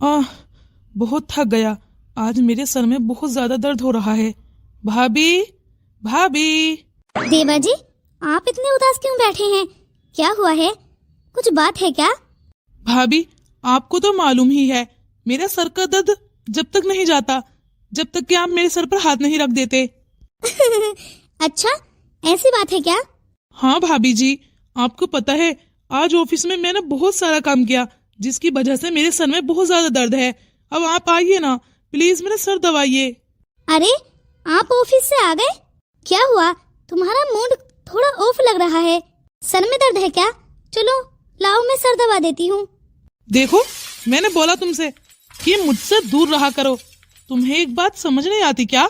आह, बहुत थक गया। आज मेरे सर में बहुत ज्यादा दर्द हो रहा है। भाभी, भाभी। देवा जी, आप इतने उदास क्यों बैठे हैं? क्या हुआ है? कुछ बात है क्या? भाभी, आपको तो मालूम ही है, मेरा सर का दर्द जब तक नहीं जाता जब तक कि आप मेरे सर पर हाथ नहीं रख देते। अच्छा, ऐसी बात है क्या? हाँ भाभी जी, आपको पता है आज ऑफिस में मैंने बहुत सारा काम किया जिसकी वजह से मेरे सर में बहुत ज्यादा दर्द है। अब आप आइए ना, प्लीज मेरा सर दबाइए। अरे, आप ऑफिस से आ गए? क्या हुआ? तुम्हारा मूड थोड़ा ऑफ लग रहा है। सर में दर्द है क्या? चलो लाओ, मैं सर दबा देती हूँ। देखो, मैंने बोला तुमसे कि मुझसे दूर रहा करो। तुम्हें एक बात समझ नहीं आती क्या?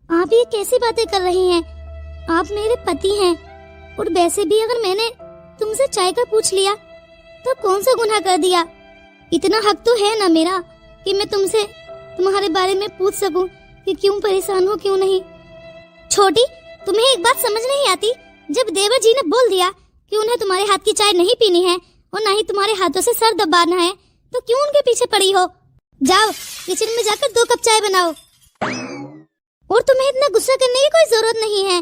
आप ये कैसी बातें कर रही हैं? आप मेरे पति हैं, और वैसे भी अगर मैंने तुमसे चाय का पूछ लिया तो कौन सा गुनाह कर दिया? इतना हक तो है ना मेरा कि मैं तुमसे तुम्हारे बारे में पूछ सकूं कि क्यों परेशान हो, क्यों नहीं। छोटी, तुम्हें एक बात समझ नहीं आती? जब देवर जी ने बोल दिया कि उन्हें तुम्हारे हाथ की चाय नहीं पीनी है और ना ही तुम्हारे हाथों से सर दबाना है, तो क्यों उनके पीछे पड़ी हो? जाओ किचन में जाकर 2 कप चाय बनाओ। और तुम्हें इतना गुस्सा करने की कोई जरूरत नहीं है।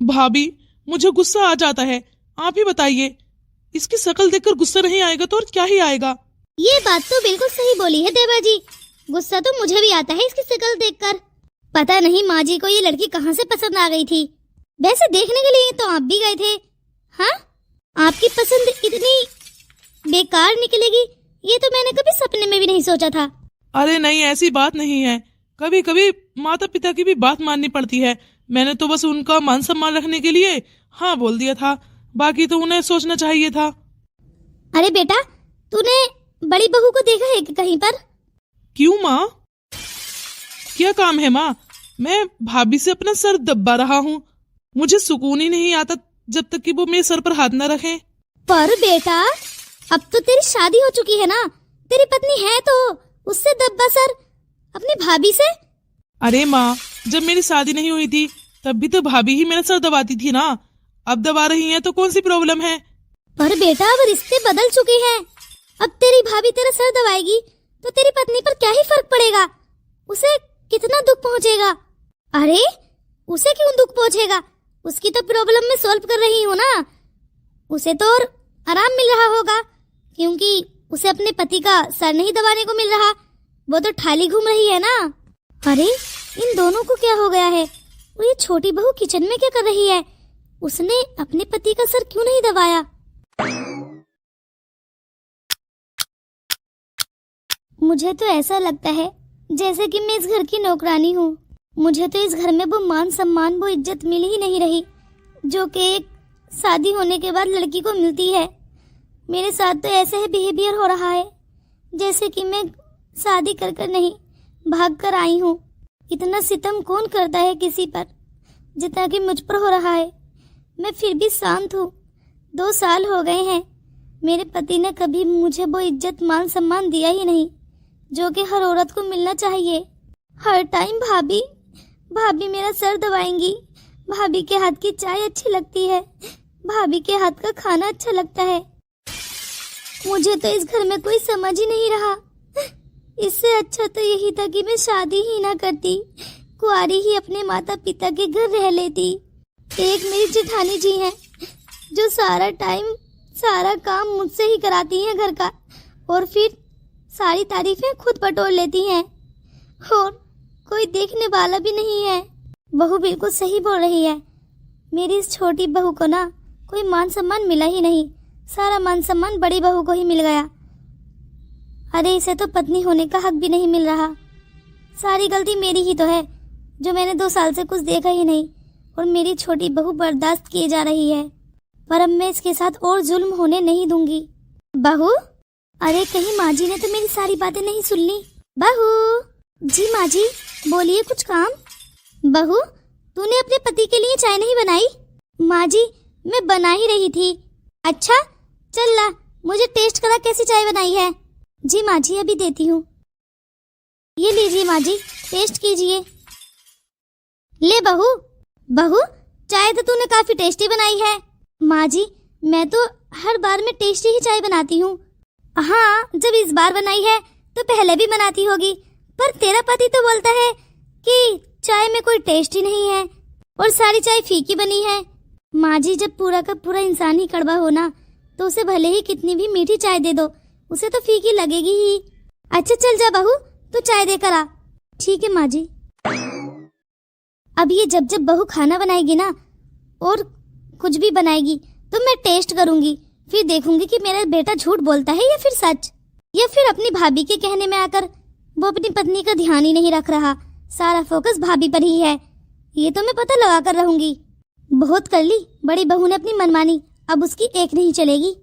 भाभी, मुझे गुस्सा आ जाता है। आप ही बताइए, इसकी शक्ल देखकर गुस्सा नहीं आएगा तो और क्या ही आएगा? ये बात तो बिल्कुल सही बोली है देवा जी। गुस्सा तो मुझे भी आता है इसकी शक्ल देखकर। पता नहीं माँ जी को ये लड़की कहाँ से पसंद आ गई थी। वैसे देखने के लिए तो आप भी गए थे। हाँ, आपकी पसंद इतनी बेकार निकलेगी ये तो मैंने कभी सपने में भी नहीं सोचा था। अरे नहीं, ऐसी बात नहीं है। कभी कभी माता पिता की भी बात माननी पड़ती है। मैंने तो बस उनका मान सम्मान रखने के लिए हाँ बोल दिया था, बाकी तो उन्हें सोचना चाहिए था। अरे बेटा, तूने बड़ी बहू को देखा है कि कहीं पर? क्यों माँ, क्या काम है माँ? मैं भाभी से अपना सर दबा रहा हूँ। मुझे सुकून ही नहीं आता जब तक कि वो मेरे सर पर हाथ न रखें। पर बेटा, अब तो तेरी शादी हो चुकी है ना, तेरी पत्नी है तो उससे दब्बा सर, अपनी भाभी से। अरे माँ, जब मेरी शादी नहीं हुई थी तब भी तो भाभी ही मेरा सर दबाती थी ना। अब दबा रही हैं तो कौन सी प्रॉब्लम है? पर बेटा, अब रिश्ते बदल चुके हैं। अब तेरी भाभी तेरा सर दबाएगी तो तेरी पत्नी पर क्या ही फर्क पड़ेगा? उसे कितना दुख पहुंचेगा? अरे, उसे क्यों दुख पहुंचेगा? उसकी तो प्रॉब्लम मैं सॉल्व कर रही हूँ ना। उसे तो और आराम मिल रहा होगा, क्योंकि उसे अपने पति का सर नहीं दबाने को मिल रहा। वो तो ठाली घूम रही है ना। अरे, इन दोनों को क्या हो गया है? और ये छोटी बहू किचन में क्या कर रही है? उसने अपने पति का सर क्यों नहीं दबाया? मुझे तो ऐसा लगता है जैसे कि मैं इस घर की नौकरानी हूँ। मुझे तो इस घर में वो मान सम्मान, वो इज्जत मिल ही नहीं रही जो कि एक शादी होने के बाद लड़की को मिलती है। मेरे साथ तो ऐसे ही बिहेवियर हो रहा है जैसे कि मैं शादी कर कर नहीं, भाग कर आई हूँ। इतना सितम कौन करता है किसी पर जितना कि मुझ पर हो रहा है। मैं फिर भी शांत हूँ। 2 साल हो गए हैं, मेरे पति ने कभी मुझे वो इज्जत मान सम्मान दिया ही नहीं जो कि हर औरत को मिलना चाहिए। हर टाइम भाभी भाभी मेरा सर दबाएंगी। भाभी के हाथ की चाय अच्छी लगती है, भाभी के हाथ का खाना अच्छा लगता है। मुझे तो इस घर में कोई समझ ही नहीं रहा। इससे अच्छा तो यही था कि मैं शादी ही ना करती, कुंवारी ही अपने माता पिता के घर रह लेती। एक मेरी जेठानी जी हैं जो सारा टाइम सारा काम मुझसे ही कराती हैं घर का, और फिर सारी तारीफें खुद बटोर लेती हैं, और कोई देखने वाला भी नहीं है। बहू बिल्कुल सही बोल रही है। मेरी इस छोटी बहू को ना कोई मान सम्मान मिला ही नहीं। सारा मान सम्मान बड़ी बहू को ही मिल गया। अरे, इसे तो पत्नी होने का हक भी नहीं मिल रहा। सारी गलती मेरी ही तो है जो मैंने 2 साल से कुछ देखा ही नहीं, और मेरी छोटी बहू बर्दाश्त किए जा रही है। पर अब मैं इसके साथ और जुल्म होने नहीं दूंगी। बहू, अरे कहीं माँ जी ने तो मेरी सारी बातें नहीं सुन ली। बहू जी, माँ जी बोलिए, कुछ काम? बहू, तूने अपने पति के लिए चाय नहीं बनाई? माँ जी, मैं बना ही रही थी। अच्छा, चल ला, मुझे टेस्ट करा कैसी चाय बनाई है। जी माँ जी, अभी देती हूँ। ये लीजिए माँ जी, टेस्ट कीजिए। ले बहू, बहू चाय तो तूने काफी टेस्टी बनाई है। माँ जी, मैं तो हर बार में टेस्टी ही चाय बनाती हूँ। हाँ, जब इस बार बनाई है तो पहले भी बनाती होगी, पर तेरा पति तो बोलता है कि चाय में कोई टेस्ट ही नहीं है और सारी चाय फीकी बनी है। माँ जी, जब पूरा का पूरा इंसान ही कड़वा हो ना, तो उसे भले ही कितनी भी मीठी चाय दे दो, उसे तो फीकी लगेगी ही। अच्छा चल जा बहू, तू चाय देकर आ। ठीक है माँ जी। अब ये जब जब बहू खाना बनाएगी ना और कुछ भी बनाएगी तो मैं टेस्ट करूंगी, फिर देखूंगी कि मेरा बेटा झूठ बोलता है या फिर सच, या फिर अपनी भाभी के कहने में आकर वो अपनी पत्नी का ध्यान ही नहीं रख रहा, सारा फोकस भाभी पर ही है। ये तो मैं पता लगा कर रहूंगी। बहुत कर ली बड़ी बहू ने अपनी मनमानी, अब उसकी एक नहीं चलेगी।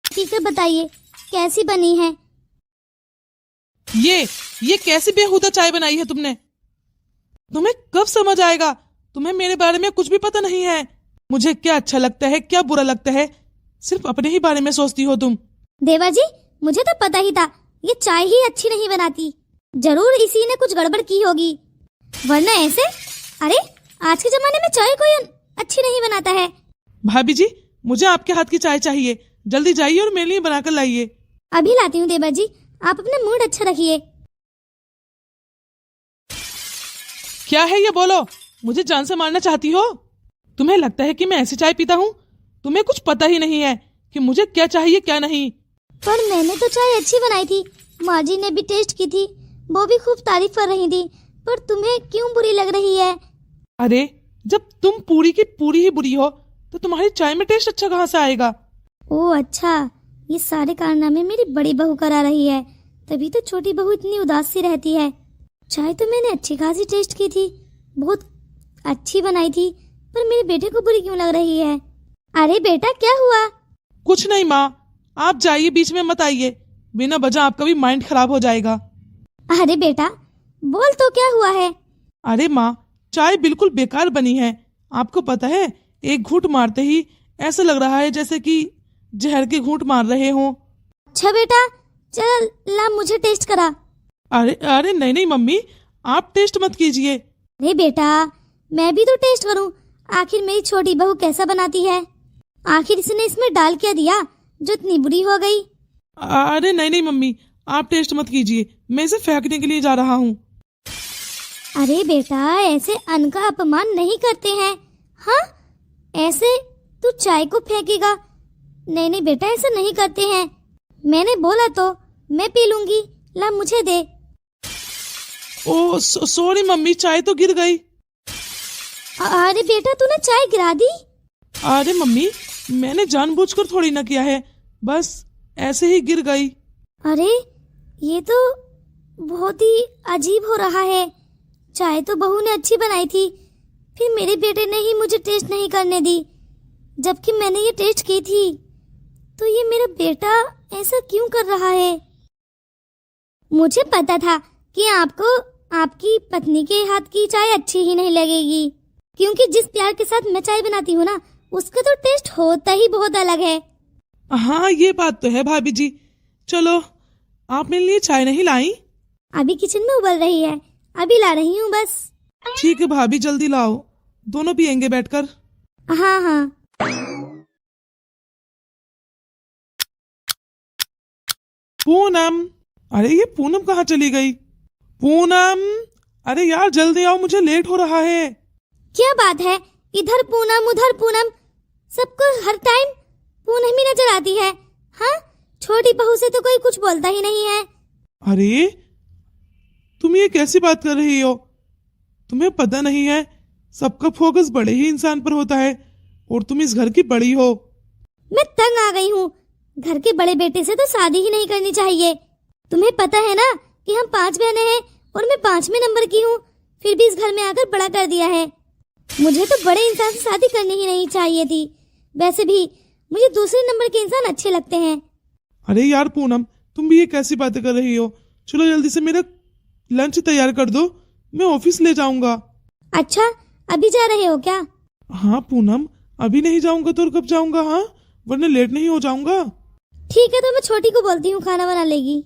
ठीक है, बताइए कैसी बनी है? ये कैसी बेहुदा चाय बनाई है तुमने? तुम्हें कब समझ आएगा? तुम्हें मेरे बारे में कुछ भी पता नहीं है। मुझे क्या अच्छा लगता है, क्या बुरा लगता है, सिर्फ अपने ही बारे में सोचती हो तुम। देवा जी, मुझे तो पता ही था ये चाय ही अच्छी नहीं बनाती, जरूर इसी ने कुछ गड़बड़ की होगी, वरना ऐसे। अरे आज के जमाने में चाय कोई अच्छी नहीं बनाता है। भाभी जी, मुझे आपके हाथ की चाय चाहिए, जल्दी जाइए और मेरे लिए बनाकर लाइए। अभी लाती हूँ देवा जी, आप अपना मूड अच्छा रखिए। क्या है ये, बोलो। मुझे जान से मारना चाहती हो? तुम्हें लगता है कि मैं ऐसी चाय पीता हूँ? तुम्हें कुछ पता ही नहीं है कि मुझे क्या चाहिए क्या नहीं। पर मैंने तो चाय अच्छी बनाई थी, माँ जी ने भी टेस्ट की थी, वो भी खूब तारीफ कर रही थी, पर तुम्हें क्यों बुरी लग रही है? अरे जब तुम पूरी की पूरी ही बुरी हो तो तुम्हारी चाय में टेस्ट अच्छा कहाँ से आएगा? ओह अच्छा, ये सारे कारनामे मेरी बड़ी बहू करा रही है, तभी तो छोटी बहू इतनी उदास सी रहती है। चाय तो मैंने अच्छी खासी टेस्ट की थी, बहुत अच्छी बनाई थी, पर मेरे बेटे को बुरी क्यों लग रही है? अरे बेटा क्या हुआ? कुछ नहीं माँ, आप जाइए, बीच में मत आइए, बिना वजह आपका भी माइंड खराब हो जाएगा। अरे बेटा बोल तो क्या हुआ है? अरे माँ, चाय बिल्कुल बेकार बनी है। आपको पता है, एक घूंट मारते ही ऐसा लग रहा है जैसे कि जहर के घूंट मार रहे हों। अच्छा बेटा, चल ला मुझे टेस्ट करा। अरे अरे नहीं नहीं मम्मी, आप टेस्ट मत कीजिए। अरे बेटा मैं भी तो टेस्ट करूं, आखिर मेरी छोटी बहू कैसा बनाती है, आखिर इसने इसमें डाल क्या दिया जो इतनी बुरी हो गई? अरे नहीं नहीं मम्मी, आप टेस्ट मत कीजिए, मैं इसे फेंकने के लिए जा रहा हूँ। अरे बेटा ऐसे अन्न का अपमान नहीं करते हैं। हाँ ऐसे तू चाय को फेंकेगा? नहीं नहीं बेटा, ऐसा नहीं करते हैं, मैंने बोला तो, मैं पी लूंगी, ला मुझे दे। ओ सॉरी मम्मी, चाय तो गिर गई। अरे बेटा तूने चाय गिरा दी? अरे मम्मी, मैंने जानबूझकर थोड़ी ना किया है, बस ऐसे ही गिर गई। अरे ये तो बहुत ही अजीब हो रहा है, चाय तो बहू ने अच्छी बनाई थी, फिर मेरे बेटे ने ही मुझे टेस्ट नहीं करने दी, जबकि मैंने ये टेस्ट की थी। तो ये मेरा बेटा ऐसा क्यों कर रहा है? मुझे पता था कि आपको आपकी पत्नी के हाथ की चाय अच्छी ही नहीं लगेगी, क्योंकि जिस प्यार के साथ मैं चाय बनाती हूँ ना, उसका तो टेस्ट होता ही बहुत अलग है। हाँ ये बात तो है भाभी जी। चलो, आप मेरे लिए चाय नहीं लाई? अभी किचन में उबल रही है, अभी ला रही हूँ बस। ठीक है भाभी, जल्दी लाओ, दोनों पियेंगे बैठकर। हाँ हाँ। पूनम, अरे ये पूनम कहाँ चली गई? पूनम, अरे यार जल्दी आओ, मुझे लेट हो रहा है। क्या बात है, इधर पूनम उधर पूनम, सबको हर टाइम पूनम ही नजर आती है। हाँ, छोटी बहू से तो कोई कुछ बोलता ही नहीं है। अरे तुम ये कैसी बात कर रही हो? तुम्हें पता नहीं है, सबका फोकस बड़े ही इंसान पर होता है, और तुम इस घर की बड़ी हो। मैं तंग आ गई हूँ, घर के बड़े बेटे से तो शादी ही नहीं करनी चाहिए। तुम्हें पता है ना कि हम 5 बहनें हैं और मैं 5वें नंबर की हूँ, फिर भी इस घर में आकर बड़ा कर दिया है। मुझे तो बड़े इंसान से शादी करनी ही नहीं चाहिए थी। वैसे भी मुझे दूसरे नंबर के इंसान अच्छे लगते हैं। अरे यार पूनम, तुम भी ये कैसी बातें कर रही हो? चलो जल्दी से मेरा लंच तैयार कर दो, मैं ऑफिस ले जाऊंगा। अच्छा, अभी जा रहे हो क्या? हाँ पूनम, अभी नहीं जाऊंगा तो और कब जाऊंगा? हाँ, वरना लेट नहीं हो जाऊंगा। ठीक है, तो मैं छोटी को बोलती हूँ खाना बना लेगी।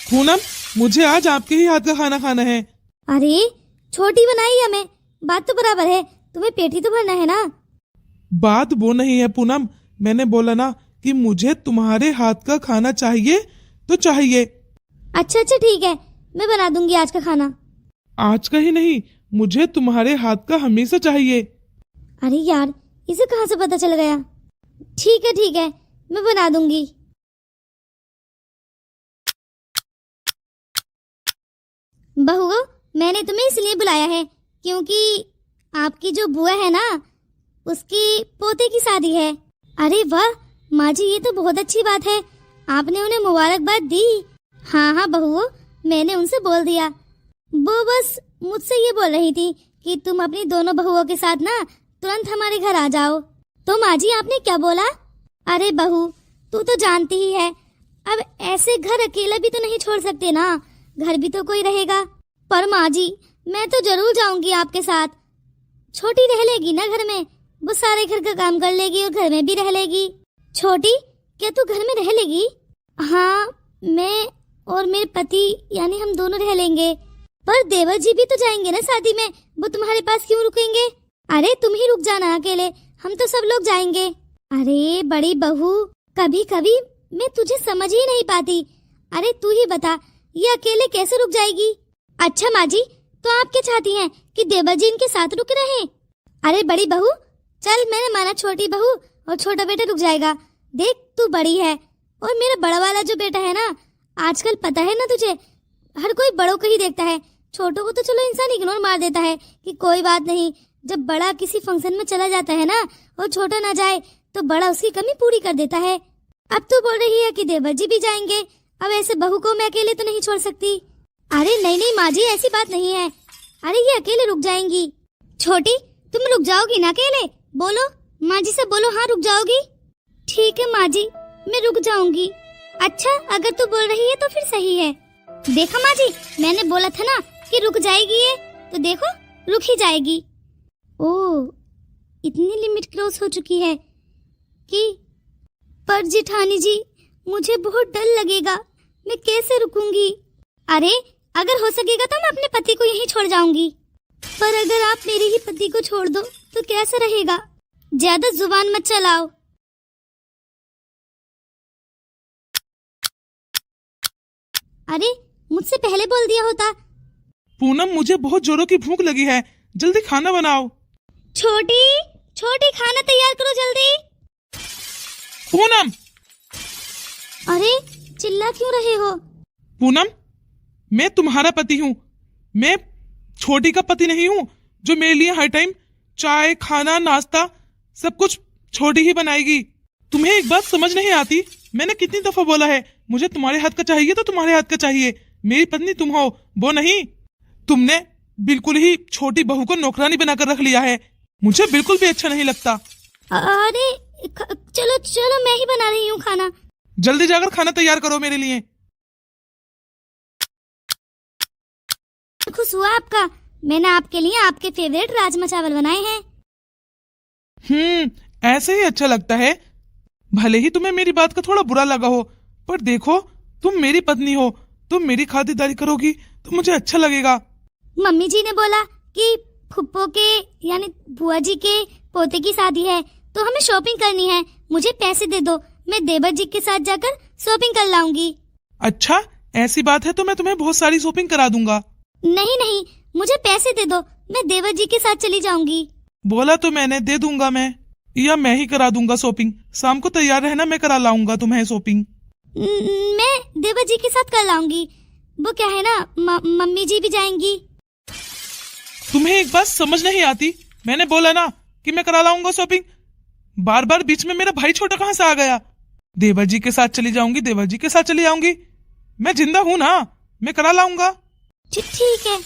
पूनम, मुझे आज आपके ही हाथ का खाना खाना है। अरे छोटी बनाई है, मैं बात तो बराबर है, तुम्हें पेट ही तो भरना है ना। बात वो नहीं है पूनम, मैंने बोला ना कि मुझे तुम्हारे हाथ का खाना चाहिए तो चाहिए। अच्छा अच्छा ठीक है, मैं बना दूंगी आज का खाना। आज का ही नहीं, मुझे तुम्हारे हाथ का हमेशा चाहिए। अरे यार, इसे कहाँ से पता चल गया? ठीक है, मैं बना दूंगी। बहू, मैंने तुम्हें इसलिए बुलाया है क्योंकि आपकी जो बुआ है ना, उसकी पोते की शादी है। अरे वाह माँ जी, ये तो बहुत अच्छी बात है, आपने उन्हें मुबारकबाद दी। हाँ बहू, मैंने उनसे बोल दिया। वो बस मुझसे ये बोल रही थी कि तुम अपनी दोनों बहुओं के साथ ना तुरंत हमारे घर आ जाओ। तो माँ जी आपने क्या बोला? अरे बहू, तू तो जानती ही है, अब ऐसे घर अकेला भी तो नहीं छोड़ सकते ना, घर भी तो कोई रहेगा। पर माँ जी, मैं तो जरूर जाऊंगी आपके साथ। छोटी रह लेगी ना घर में, वो सारे घर का काम कर लेगी और घर में भी रह लेगी। छोटी, क्या तू घर में रह लेगी? हाँ, मैं और मेरे पति यानी हम दोनों रह लेंगे। पर देवर जी भी तो जाएंगे ना शादी में, वो तुम्हारे पास क्यों रुकेंगे? अरे तुम ही रुक जाना अकेले, हम तो सब लोग जाएंगे। अरे बड़ी बहू, कभी कभी मैं तुझे समझ ही नहीं पाती। अरे तू ही बता, ये अकेले कैसे रुक जाएगी? अच्छा माँ जी, तो आप क्या चाहती हैं कि देवर जी इनके साथ रुके रहें? अरे बड़ी बहू, चल मैंने माना छोटी बहू और छोटा बेटा रुक जाएगा। देख तू बड़ी है और मेरा बड़ा वाला जो बेटा है ना, आजकल पता है ना तुझे, हर कोई बड़ों को ही देखता है, छोटों को तो चलो इंसान इग्नोर मार देता है कि कोई बात नहीं। जब बड़ा किसी फंक्शन में चला जाता है ना और छोटा ना जाए तो बड़ा उसकी कमी पूरी कर देता है। अब तू बोल रही है कि देवर जी भी जाएंगे, अब ऐसे बहू को मैं अकेले तो नहीं छोड़ सकती। अरे नहीं माँ जी, ऐसी बात नहीं है। अरे ये अकेले रुक जाएंगी। छोटी, तुम रुक जाओगी ना अकेले? बोलो माँ जी से, बोलो हाँ रुक जाओगी। ठीक है माँ जी, मैं रुक जाऊंगी। अच्छा, अगर तू बोल रही है तो फिर सही है। देखो माँ जी, मैंने बोला था ना कि रुक जाएगी ये, तो देखो रुक ही जाएगी। ओह, इतनी लिमिट क्रॉस हो चुकी है कि पर जेठानी जी, मुझे बहुत डर लगेगा, मैं कैसे रुकूंगी? अरे अगर हो सकेगा तो मैं अपने पति को यहीं छोड़ जाऊंगी, पर अगर आप मेरे ही पति को छोड़ दो तो कैसा रहेगा? ज्यादा जुबान मत चलाओ। अरे मुझसे पहले बोल दिया होता। पूनम, मुझे बहुत जोरों की भूख लगी है, जल्दी खाना बनाओ। छोटी छोटी, खाना तैयार करो जल्दी। पूनम! अरे चिल्ला क्यों रहे हो? पूनम, मैं तुम्हारा पति हूँ, मैं छोटी का पति नहीं हूँ जो मेरे लिए हर टाइम चाय, खाना, नाश्ता सब कुछ छोटी ही बनाएगी। तुम्हें एक बात समझ नहीं आती? मैंने कितनी दफा बोला है, मुझे तुम्हारे हाथ का चाहिए तो तुम्हारे हाथ का चाहिए, मेरी पत्नी तुम हो, वो नहीं। तुमने बिल्कुल ही छोटी बहू को नौकरानी बनाकर रख लिया है, मुझे बिल्कुल भी अच्छा नहीं लगता। अरे चलो चलो, मैं ही बना रही हूँ खाना। जल्दी जाकर खाना तैयार करो मेरे लिए। खुश हुआ आपका, मैंने आपके लिए आपके फेवरेट राजमा चावल बनाए हैं। ऐसे ही अच्छा लगता है। भले ही तुम्हें मेरी बात का थोड़ा बुरा लगा हो, पर देखो तुम मेरी पत्नी हो, तुम मेरी खातिरदारी करोगी तो मुझे अच्छा लगेगा। मम्मी जी ने बोला कि फुप्पो के यानी बुआ जी के पोते की शादी है तो हमें शॉपिंग करनी है, मुझे पैसे दे दो, मैं देवर जी के साथ जाकर शॉपिंग कर लाऊंगी। अच्छा, ऐसी बात है तो मैं तुम्हें बहुत सारी शॉपिंग करा दूंगा। नहीं, मुझे पैसे दे दो, मैं देवर जी के साथ चली जाऊंगी। बोला तो मैंने, दे दूंगा मैं, या मैं ही करा दूंगा शॉपिंग। शाम को तैयार रहना, मैं करा लाऊंगा तुम्हें शॉपिंग। मैं देवर जी के साथ कर लाऊंगी, वो क्या है ना, मम्मी जी भी जाएंगी। तुम्हें एक बात समझ नहीं आती? मैंने बोला ना कि मैं करा लाऊंगा शॉपिंग, बार बार बीच में मेरा भाई छोटा कहाँ से आ गया? देवर जी के साथ चली जाऊंगी, देवर जी के साथ चली जाऊंगी, मैं जिंदा हूँ ना, मैं करा लाऊंगा। ठीक है।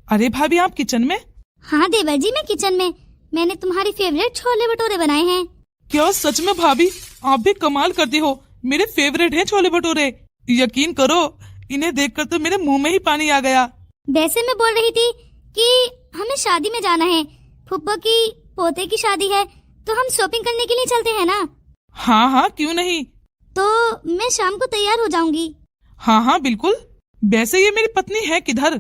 अरे भाभी, आप किचन में? हाँ देवर जी, मैं किचन में, मैंने तुम्हारी फेवरेट छोले भटूरे बनाए हैं। क्या सच में भाभी, आप भी कमाल करती हो, मेरे फेवरेट हैं छोले भटूरे। यकीन करो, इन्हें देखकर तो मेरे मुंह में ही पानी आ गया। वैसे मैं बोल रही थी कि हमें शादी में जाना है, फुप्पो की पोते की शादी है, तो हम शॉपिंग करने के लिए चलते हैं ना? हाँ, क्यों नहीं। तो मैं शाम को तैयार हो जाऊंगी। हाँ, बिल्कुल। वैसे ये मेरी पत्नी है किधर?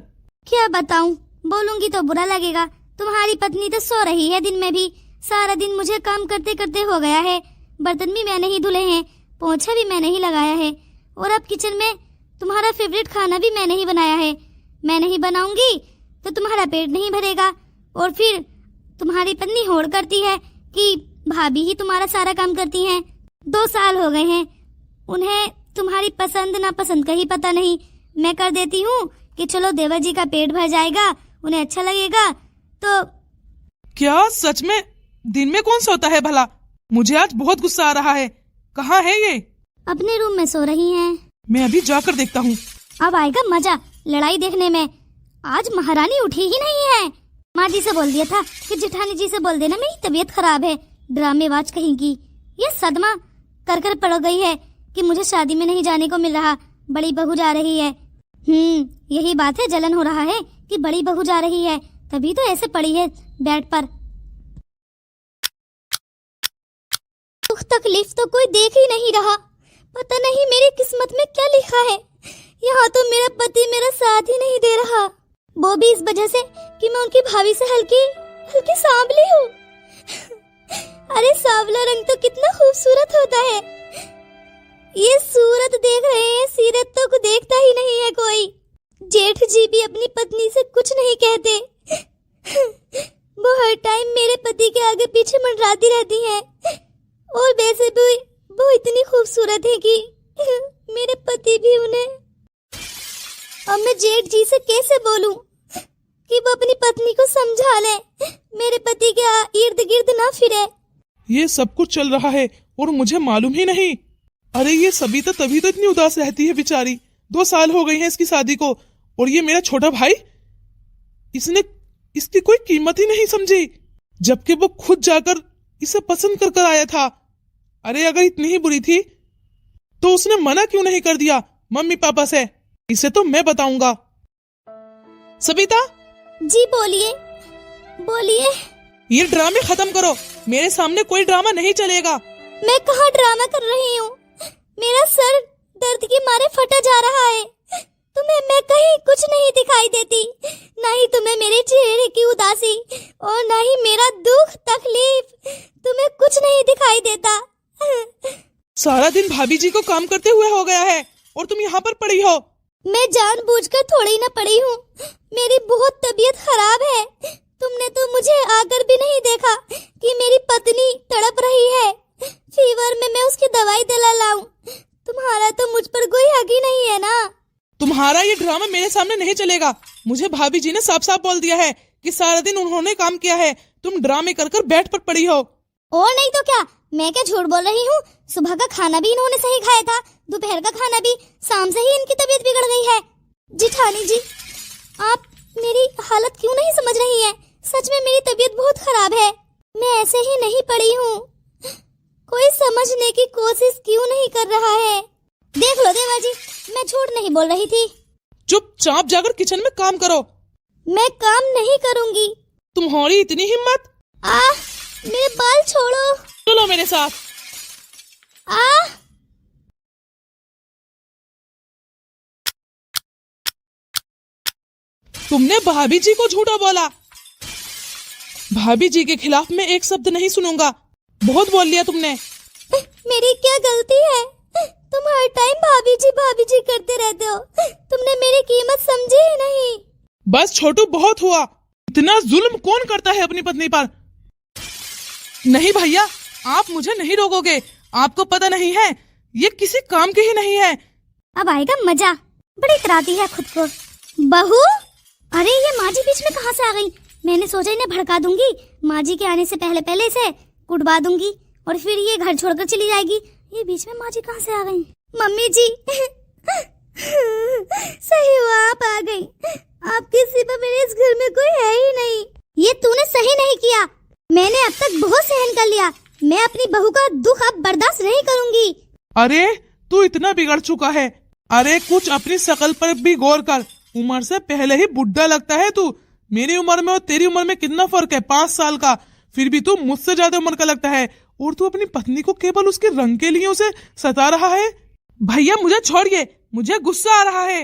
क्या बताऊं, बोलूंगी तो बुरा लगेगा, तुम्हारी पत्नी तो सो रही है दिन में भी। सारा दिन मुझे काम करते करते हो गया है। बर्तन भी मैंने ही धुले हैं, पोछा भी मैंने ही लगाया है, और अब किचन में तुम्हारा फेवरेट खाना भी मैंने ही बनाया है। मैं नहीं बनाऊंगी तो तुम्हारा पेट नहीं भरेगा, और फिर तुम्हारी पत्नी होड़ करती है कि भाभी ही तुम्हारा सारा काम करती हैं। 2 साल हो गए हैं, उन्हें तुम्हारी पसंद ना पसंद का ही पता नहीं। मैं कर देती हूँ कि चलो देवर जी का पेट भर जाएगा, उन्हें अच्छा लगेगा। तो क्या सच में दिन में कौन सोता है भला? मुझे आज बहुत गुस्सा आ रहा है। कहाँ है ये? अपने रूम में सो रही हैं। मैं अभी जाकर देखता हूँ। अब आएगा मजा लड़ाई देखने में। आज महारानी उठी ही नहीं है। माँ जी से बोल दिया था कि जेठानी जी से बोल देना मेरी तबीयत खराब है, ड्रामेबाज कहेंगी। ये सदमा कर कर पड़ गई है कि मुझे शादी में नहीं जाने को मिल रहा, बड़ी बहू जा रही है। यही बात है, जलन हो रहा है कि बड़ी बहू जा रही है, तभी तो ऐसे पड़ी है बेड पर। दुख तकलीफ तो कोई देख ही नहीं रहा। पता नहीं मेरी किस्मत में क्या लिखा है। यहाँ तो मेरा पति मेरा साथ ही नहीं दे रहा। वो भी इस वजह से कि मैं उनकी भाभी से हल्की हल्की सांवली हूँ। अरे सांवला रंग तो कितना खूबसूरत होता है। ये सूरत देख रहे हैं, सीरत तो देखता ही नहीं है कोई। जेठ जी भी अपनी पत्नी से कुछ नहीं कहते। वो हर टाइम मेरे पति के आगे पीछे मंडराती रहती हैं, और वैसे भी वो इतनी खूबसूरत है कि मेरे पति भी उन्हें। अब मैं जेठ जी से कैसे बोलूं कि वो अपनी पत्नी को समझा ले, मेरे पति के इर्द गिर्द ना फिरे। ये सब कुछ चल रहा है और मुझे मालूम ही नहीं। अरे ये सबिता तभी तो इतनी उदास रहती है बेचारी। 2 साल हो गए हैं इसकी शादी को, और ये मेरा छोटा भाई, इसने इसकी कोई कीमत ही नहीं समझी, जबकि वो खुद जाकर इसे पसंद कर आया था। अरे अगर इतनी ही बुरी थी तो उसने मना क्यों नहीं कर दिया मम्मी पापा से? इसे तो मैं बताऊंगा। सबिता जी बोलिए बोलिए। ये ड्रामे खत्म करो, मेरे सामने कोई ड्रामा नहीं चलेगा। मैं कहाँ ड्रामा कर रही हूँ? मेरा सर दर्द के मारे फटा जा रहा है। तुम्हें मैं कहीं कुछ नहीं दिखाई देती, ना ही तुम्हें मेरे चेहरे की उदासी, और ना ही मेरा दुख तकलीफ। तुम्हें कुछ नहीं दिखाई देता। सारा दिन भाभी जी को काम करते हुए हो गया है और तुम यहाँ पर पड़ी हो। मैं जानबूझकर थोड़ी ना पड़ी हूँ, मेरी बहुत तबीयत खराब है। तुमने तो मुझे आकर भी नहीं देखा कि मेरी पत्नी तड़प रही है। फीवर में मैं उसकी दवाई दिला लाऊं। तुम्हारा तो मुझ पर कोई हक ही नहीं है ना। तुम्हारा ये ड्रामा मेरे सामने नहीं चलेगा। मुझे भाभी जी ने साफ साफ बोल दिया है कि सारा दिन उन्होंने काम किया है, तुम ड्रामे कर कर बेड पर पड़ी हो। और नहीं तो क्या, मैं क्या झूठ बोल रही हूँ? सुबह का खाना भी इन्होंने सही खाया था, दोपहर का खाना भी। शाम से ही इनकी तबीयत बिगड़ गई है। जेठानी जी, आप मेरी हालत क्यों नहीं समझ रही हैं? सच में मेरी तबीयत बहुत खराब है। मैं ऐसे ही नहीं पड़ी हूँ। कोई समझने की कोशिश क्यों नहीं कर रहा है? देख लो देवा जी, मैं झूठ नहीं बोल रही थी। चुपचाप जाकर किचन में काम करो। मैं काम नहीं करूँगी। तुम्हारी इतनी हिम्मत? मेरे बाल छोड़ो। चलो मेरे साथ। तुमने भाभी जी को झूठा बोला। भाभी जी के खिलाफ मैं एक शब्द नहीं सुनूंगा। बहुत बोल लिया तुमने। मेरी क्या गलती है? तुम हर टाइम भाभी जी करते रहते हो। तुमने मेरी कीमत समझी ही नहीं। बस छोटू, बहुत हुआ। इतना जुल्म कौन करता है अपनी पत्नी पर? नहीं भैया, आप मुझे नहीं रोकोगे। आपको पता नहीं है, ये किसी काम की ही नहीं है। अब आएगा मजा। बड़ी इतराती है खुद को। बहू, अरे ये माँ जी बीच में कहाँ से आ गई? मैंने सोचा इन्हें भड़का दूंगी, माँ जी के आने से पहले पहले इसे कुटवा दूंगी और फिर ये घर छोड़कर चली जाएगी। ये बीच में माँ जी कहाँ से आ गई? मम्मी जी सही हुआ आप आ गई। आपके सिवा मेरे इस घर में कोई है ही नहीं। ये तूने सही नहीं किया। मैंने अब तक बहुत सहन कर लिया। मैं अपनी बहू का दुख अब बर्दाश्त नहीं करूंगी। अरे तू इतना बिगड़ चुका है। अरे कुछ अपनी शकल पर भी गौर कर। उम्र से पहले ही बुढ़ा लगता है तू। मेरी उम्र में और तेरी उम्र में कितना फर्क है? 5 साल का। फिर भी तू मुझसे ज्यादा उम्र का लगता है, और तू अपनी पत्नी को केवल उसके रंग के लिए उसे सता रहा है। भैया मुझे छोड़िए, मुझे गुस्सा आ रहा है।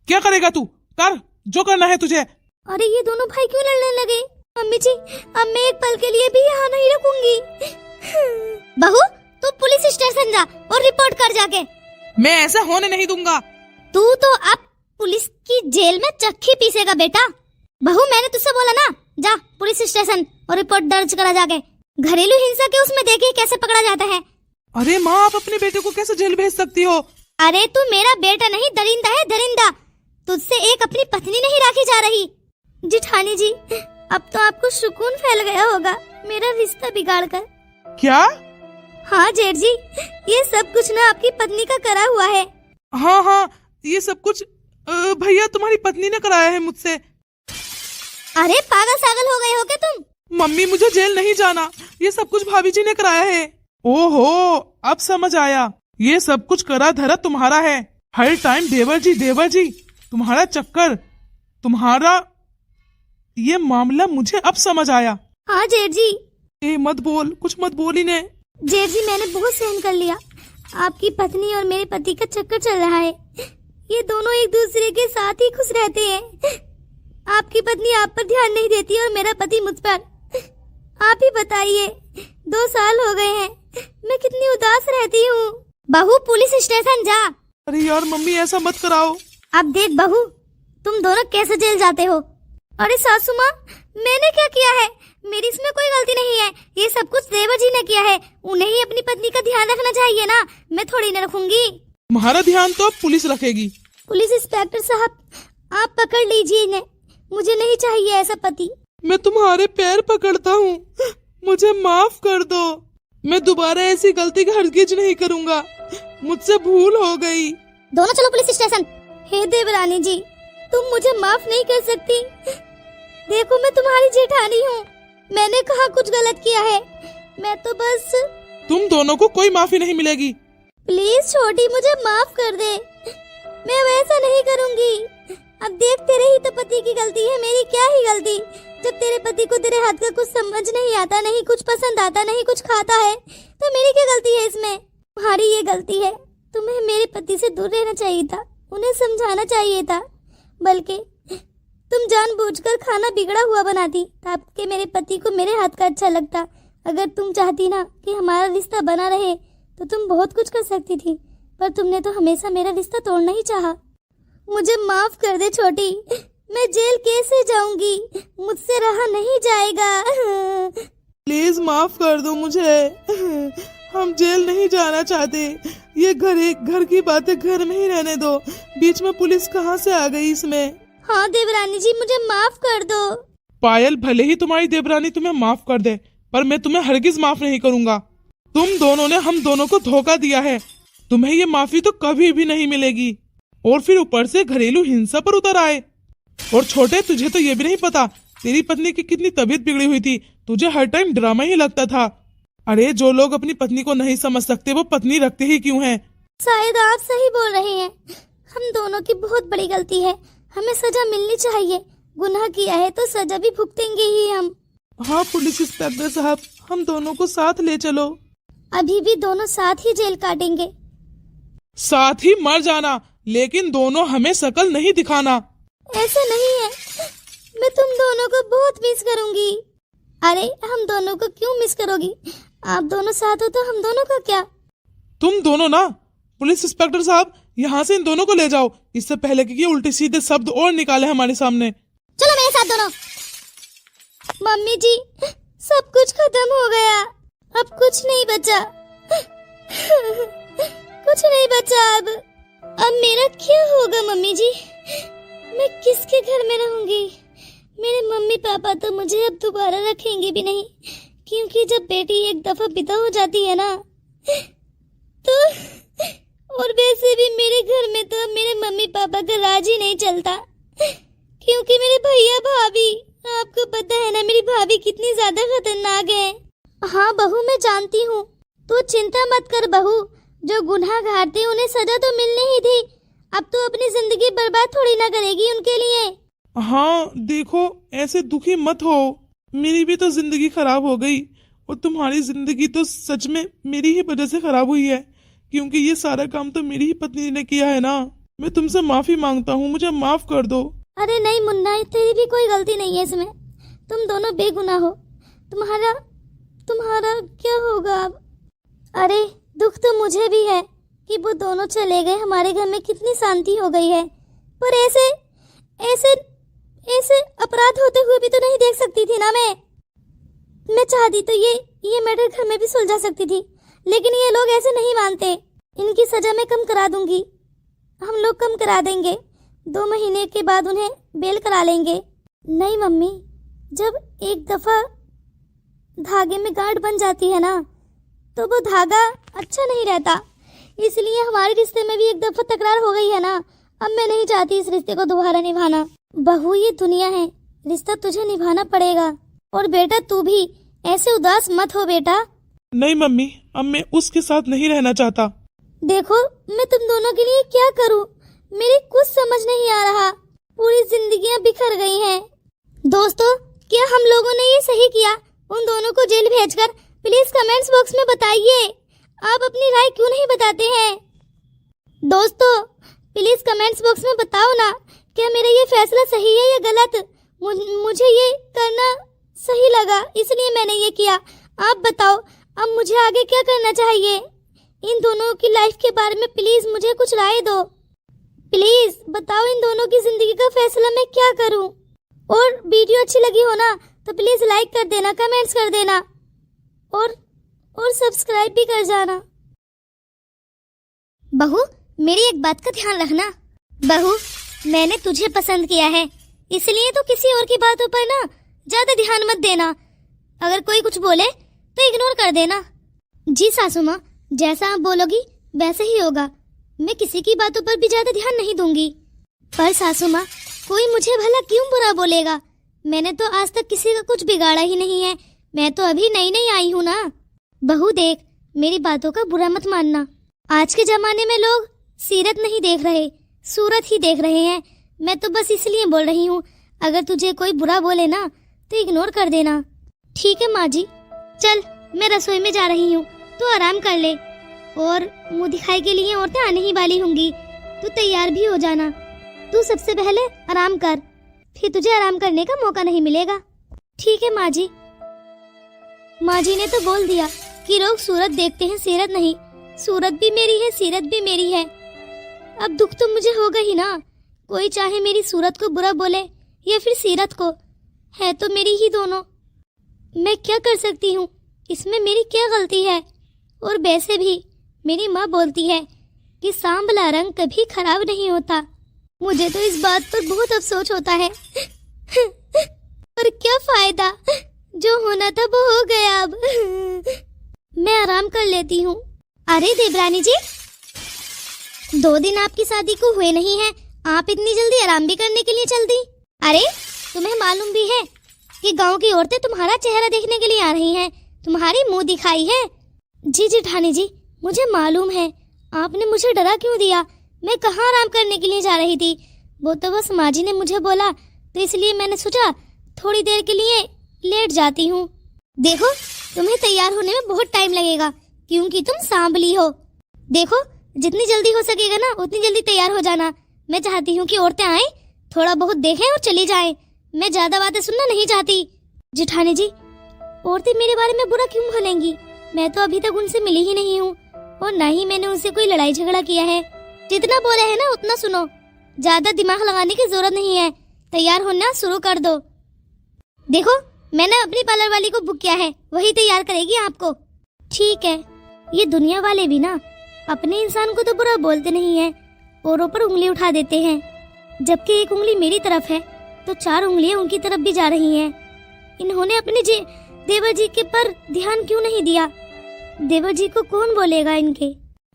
क्या करेगा तू? कर जो करना है तुझे। अरे ये दोनों भाई क्यों लड़ने लगे? मम्मी जी, अब मैं एक पल के लिए भी यहाँ नहीं रुकूंगी। बहू, तू पुलिस स्टेशन जा और रिपोर्ट कर जाके। मैं ऐसा होने नहीं दूंगा। तू तो अब पुलिस की जेल में चक्की पीसेगा बेटा। बहू, मैंने तुझसे बोला ना, जा पुलिस स्टेशन और रिपोर्ट दर्ज करा जाके। घरेलू हिंसा के उसमें देखिए कैसे पकड़ा जाता है। अरे माँ, आप अपने बेटे को कैसे जेल भेज सकती हो? अरे तू मेरा बेटा नहीं, दरिंदा है दरिंदा। तुझसे एक अपनी पत्नी नहीं राखी जा रही। जिठानी जी, अब तो आपको सुकून फैल गया होगा मेरा रिश्ता बिगाड़ कर। क्या? हाँ जेठ जी, ये सब कुछ ना आपकी पत्नी का करा हुआ है। हाँ हाँ, ये सब कुछ भैया तुम्हारी पत्नी ने कराया है मुझसे। अरे पागल सागल हो गए हो क्या तुम? मम्मी, मुझे जेल नहीं जाना। ये सब कुछ भाभी जी ने कराया है। ओहो, अब समझ आया। ये सब कुछ करा धरा तुम्हारा है। हर टाइम देवर जी तुम्हारा चक्कर, तुम्हारा ये मामला मुझे अब समझ आया। हाँ जेठ जी। ए मत बोल, कुछ मत बोल इन्हें। जेठ जी, मैंने बहुत सहन कर लिया। आपकी पत्नी और मेरे पति का चक्कर चल रहा है। ये दोनों एक दूसरे के साथ ही खुश रहते हैं। आपकी पत्नी आप पर ध्यान नहीं देती और मेरा पति मुझ पर। आप ही बताइए, 2 साल हो गए हैं, मैं कितनी उदास रहती हूँ। बहू, पुलिस स्टेशन जा। अरे यार मम्मी, ऐसा मत कराओ। अब देख बहू, तुम दोनों कैसे जेल जाते हो। अरे सासू माँ, मैंने क्या किया है? मेरी इसमें कोई गलती नहीं है। ये सब कुछ देवर जी ने किया है। उन्हें ही अपनी पत्नी का ध्यान रखना चाहिए ना, मैं थोड़ी न रखूंगी। तुम्हारा ध्यान तो अब पुलिस रखेगी। पुलिस इंस्पेक्टर साहब, आप पकड़ लीजिए इन्हें। मुझे नहीं चाहिए ऐसा पति। मैं तुम्हारे पैर पकड़ता हूँ, मुझे माफ कर दो। मैं दोबारा ऐसी गलती हरगिज नहीं करूँगा। मुझसे भूल हो गई। दोनों चलो पुलिस स्टेशन। हे देवरानी जी, तुम मुझे माफ नहीं कर सकती। देखो, मैं तुम्हारी जेठानी हूँ। मैंने कहा कुछ गलत किया है? मैं तो बस। तुम दोनों को कोई माफी नहीं मिलेगी। प्लीज छोटी, मुझे माफ कर दे। मैं वैसा नहीं करूँगी। अब देख, तेरे ही तो पति की गलती है, मेरी क्या ही गलती। जब तेरे पति को तेरे हाथ का कुछ समझ नहीं आता, नहीं कुछ पसंद आता, नहीं कुछ खाता है, तो मेरी क्या गलती है इसमें? तुम्हारी ये गलती है। तुम्हें मेरे पति से दूर रहना चाहिए था, उन्हें समझाना चाहिए था। बल्कि तुम जानबूझकर खाना बिगड़ा हुआ बनाती ताकि मेरे पति को मेरे हाथ का अच्छा लगता। अगर तुम चाहती ना कि हमारा रिश्ता बना रहे तो तुम बहुत कुछ कर सकती थी, पर तुमने तो हमेशा मेरा रिश्ता तोड़ना ही चाहा। मुझे माफ कर दे छोटी, मैं जेल कैसे जाऊंगी? मुझसे रहा नहीं जाएगा। प्लीज माफ कर दो मुझे। हम जेल नहीं जाना चाहते। ये घर की बातें घर में ही रहने दो। बीच में पुलिस कहाँ से आ गई इसमें? हाँ देवरानी जी, मुझे माफ कर दो। पायल, भले ही तुम्हारी देवरानी तुम्हें माफ कर दे, पर मैं तुम्हें हरगिज माफ नहीं करूंगा। तुम दोनों ने हम दोनों को धोखा दिया है। तुम्हें ये माफी तो कभी भी नहीं मिलेगी। और फिर ऊपर से घरेलू हिंसा पर उतर आए। और छोटे, तुझे तो ये भी नहीं पता तेरी पत्नी की कितनी तबीयत बिगड़ी हुई थी। तुझे हर टाइम ड्रामा ही लगता था। अरे, जो लोग अपनी पत्नी को नहीं समझ सकते वो पत्नी रखते ही क्यों हैं? शायद आप सही बोल रहे हैं। हम दोनों की बहुत बड़ी गलती है, हमें सजा मिलनी चाहिए। गुनाह किया है तो सजा भी भुगतेंगे ही हम। हाँ पुलिस इंस्पेक्टर साहब, हम दोनों को साथ ले चलो। अभी भी दोनों साथ ही जेल काटेंगे। साथ ही मर जाना, लेकिन दोनों हमें शकल नहीं दिखाना। ऐसा नहीं है, मैं तुम दोनों को बहुत मिस करूंगी। अरे, हम दोनों को क्यों मिस करोगी? आप दोनों साथ हो तो हम दोनों का क्या? तुम दोनों ना। पुलिस इंस्पेक्टर साहब, यहाँ से इन दोनों को ले जाओ, इससे पहले कि ये उल्टे सीधे शब्द और निकाले हमारे सामने। चलो मेरे साथ दोनों। मम्मी जी, सब कुछ खत्म हो गया, अब कुछ नहीं बचा। कुछ नहीं बचा अब मेरा क्या होगा मम्मी जी? मैं किसके घर में रहूंगी? मेरे मम्मी पापा तो मुझे अब दोबारा रखेंगे भी नहीं, क्योंकि जब बेटी एक दफा विदा हो जाती है ना तो। और वैसे भी मेरे घर में तो मेरे मम्मी पापा का राज ही नहीं चलता, क्योंकि मेरे भैया भाभी, आपको पता है ना मेरी भाभी कितनी ज्यादा खतरनाक है। हाँ बहू, मैं जानती हूँ, तो चिंता मत कर बहू। जो गुनहगार थे उन्हें सजा तो मिलनी ही थी। अब तो अपनी जिंदगी बर्बाद थोड़ी ना करेगी उनके लिए। हाँ देखो, ऐसे दुखी मत हो। मेरी भी तो जिंदगी खराब हो गई, और तुम्हारी जिंदगी तो सच में मेरी ही वजह से खराब हुई है, क्योंकि ये सारा काम तो मेरी ही पत्नी ने किया है ना। मैं तुमसे माफी मांगता हूँ, मुझे माफ कर दो। अरे नहीं मुन्ना, तेरी भी कोई गलती नहीं है इसमें। तुम दोनों बेगुनाह हो। तुम्हारा क्या होगा अब? अरे दुख तो मुझे भी है कि वो दोनों चले गए, हमारे घर में कितनी शांति हो गई है। पर ऐसे ऐसे ऐसे अपराध होते हुए भी तो नहीं देख सकती थी ना मैं चाहती तो ये मैटर घर में भी सुलझा सकती थी, लेकिन ये लोग ऐसे नहीं मानते। इनकी सजा मैं कम करा दूंगी, हम लोग कम करा देंगे। 2 महीने के बाद उन्हें बेल करा लेंगे। नहीं मम्मी, जब एक दफा धागे में गांठ बन जाती है ना, तो वो धागा अच्छा नहीं रहता। इसलिए हमारे रिश्ते में भी एक दफा तकरार हो गई है ना, अब मैं नहीं चाहती इस रिश्ते को दोबारा निभाना। बहू, ये दुनिया है, रिश्ता तुझे निभाना पड़ेगा। और बेटा तू भी ऐसे उदास मत हो बेटा। नहीं मम्मी, अब मैं उसके साथ नहीं रहना चाहता। देखो, मैं तुम दोनों के लिए क्या करूं, मेरी कुछ समझ नहीं आ रहा। पूरी जिंदगियां बिखर गई हैं। दोस्तों, क्या हम लोगों ने ये सही किया उन दोनों को जेल भेजकर? प्लीज कमेंट्स बॉक्स में बताइए, आप अपनी राय क्यों नहीं बताते हैं? दोस्तों प्लीज कमेंट्स बॉक्स में बताओ ना, क्या मेरा ये फैसला सही है या गलत? मुझे ये करना सही लगा, इसलिए मैंने ये किया। आप बताओ, अब मुझे आगे क्या करना चाहिए? इन दोनों की लाइफ के बारे में प्लीज मुझे कुछ राय दो। प्लीज बताओ, इन दोनों की जिंदगी का फैसला मैं क्या करूं? और वीडियो अच्छी लगी हो ना तो प्लीज लाइक कर देना, कमेंट्स कर देना और सब्सक्राइब भी कर जाना। बहू, मेरी एक बात का ध्यान रखना। बहू, मैंने तुझे पसंद किया है, इसलिए तो किसी और की बातों पर ना ज्यादा ध्यान मत देना। अगर कोई कुछ बोले तो इग्नोर कर देना। जी सासू माँ, जैसा आप बोलोगी वैसे ही होगा। मैं किसी की बातों पर भी ज्यादा ध्यान नहीं दूंगी। पर सासू माँ, कोई मुझे भला क्यों बुरा बोलेगा? मैंने तो आज तक किसी का कुछ बिगाड़ा ही नहीं है। मैं तो अभी नई नई आई हूँ ना। बहू देख, मेरी बातों का बुरा मत मानना। आज के जमाने में लोग सीरत नहीं देख रहे, सूरत ही देख रहे हैं। मैं तो बस इसलिए बोल रही हूँ। अगर तुझे कोई बुरा बोले ना तो इग्नोर कर देना। ठीक है माँ जी। चल, मैं रसोई में जा रही हूँ, तू आराम कर ले। और मुंह दिखाई के लिए औरतें आने ही वाली होंगी, तू तैयार भी हो जाना। तू सबसे पहले आराम कर, फिर तुझे आराम करने का मौका नहीं मिलेगा। ठीक है माँ जी। माँ जी ने तो बोल दिया कि लोग सूरत देखते हैं, सीरत नहीं। सूरत भी मेरी है, सीरत भी मेरी है। अब दुख तो मुझे होगा ही ना। कोई चाहे मेरी सूरत को बुरा बोले या फिर सीरत को, है तो मेरी ही दोनों। मैं क्या कर सकती हूँ, इसमें मेरी क्या गलती है? और वैसे भी मेरी माँ बोलती है कि सांवला रंग कभी खराब नहीं होता। मुझे तो इस बात पर बहुत अफसोस होता है। पर क्या फायदा, जो होना था वो हो गया। अब मैं आराम कर लेती हूँ। अरे देवरानी जी, 2 दिन आपकी शादी को हुए नहीं है, आप इतनी जल्दी आराम भी करने के लिए चल दी? अरे तुम्हें मालूम भी है कि गांव की औरतें तुम्हारा चेहरा देखने के लिए आ रही हैं, तुम्हारी मुंह दिखाई है। जी जेठानी जी, मुझे मालूम है। आपने मुझे डरा क्यों दिया? मैं कहाँ आराम करने के लिए जा रही थी, वो तो बस माँ जी ने मुझे बोला, तो इसलिए मैंने सोचा थोड़ी देर के लिए लेट जाती हूँ। देखो, तुम्हें तैयार होने में बहुत टाइम लगेगा क्योंकि तुम सांवली हो। देखो, जितनी जल्दी हो सकेगा ना उतनी जल्दी तैयार हो जाना। मैं चाहती हूँ कि औरतें आए, थोड़ा बहुत देखें और चली जाएं। मैं ज्यादा बातें सुनना नहीं चाहती। जेठानी जी, औरतें मेरे बारे में बुरा क्यों बोलेंगी? मैं तो अभी तक उनसे मिली ही नहीं हूँ और ना ही मैंने उनसे कोई लड़ाई झगड़ा किया है। जितना बोले है ना उतना सुनो, ज्यादा दिमाग लगाने की जरूरत नहीं है। तैयार होना शुरू कर दो। देखो, मैंने अपनी पार्लर वाली को बुक किया है, वही तैयार करेगी आपको। ठीक है। ये दुनिया वाले भी ना अपने इंसान को तो बुरा बोलते नहीं है, औरों पर उंगली उठा देते हैं। जबकि एक उंगली मेरी तरफ है तो 4 उंगलियां उनकी तरफ भी जा रही हैं। इन्होंने अपने देवर जी के पर ध्यान क्यों नहीं दिया? देवर जी को कौन बोलेगा इनके?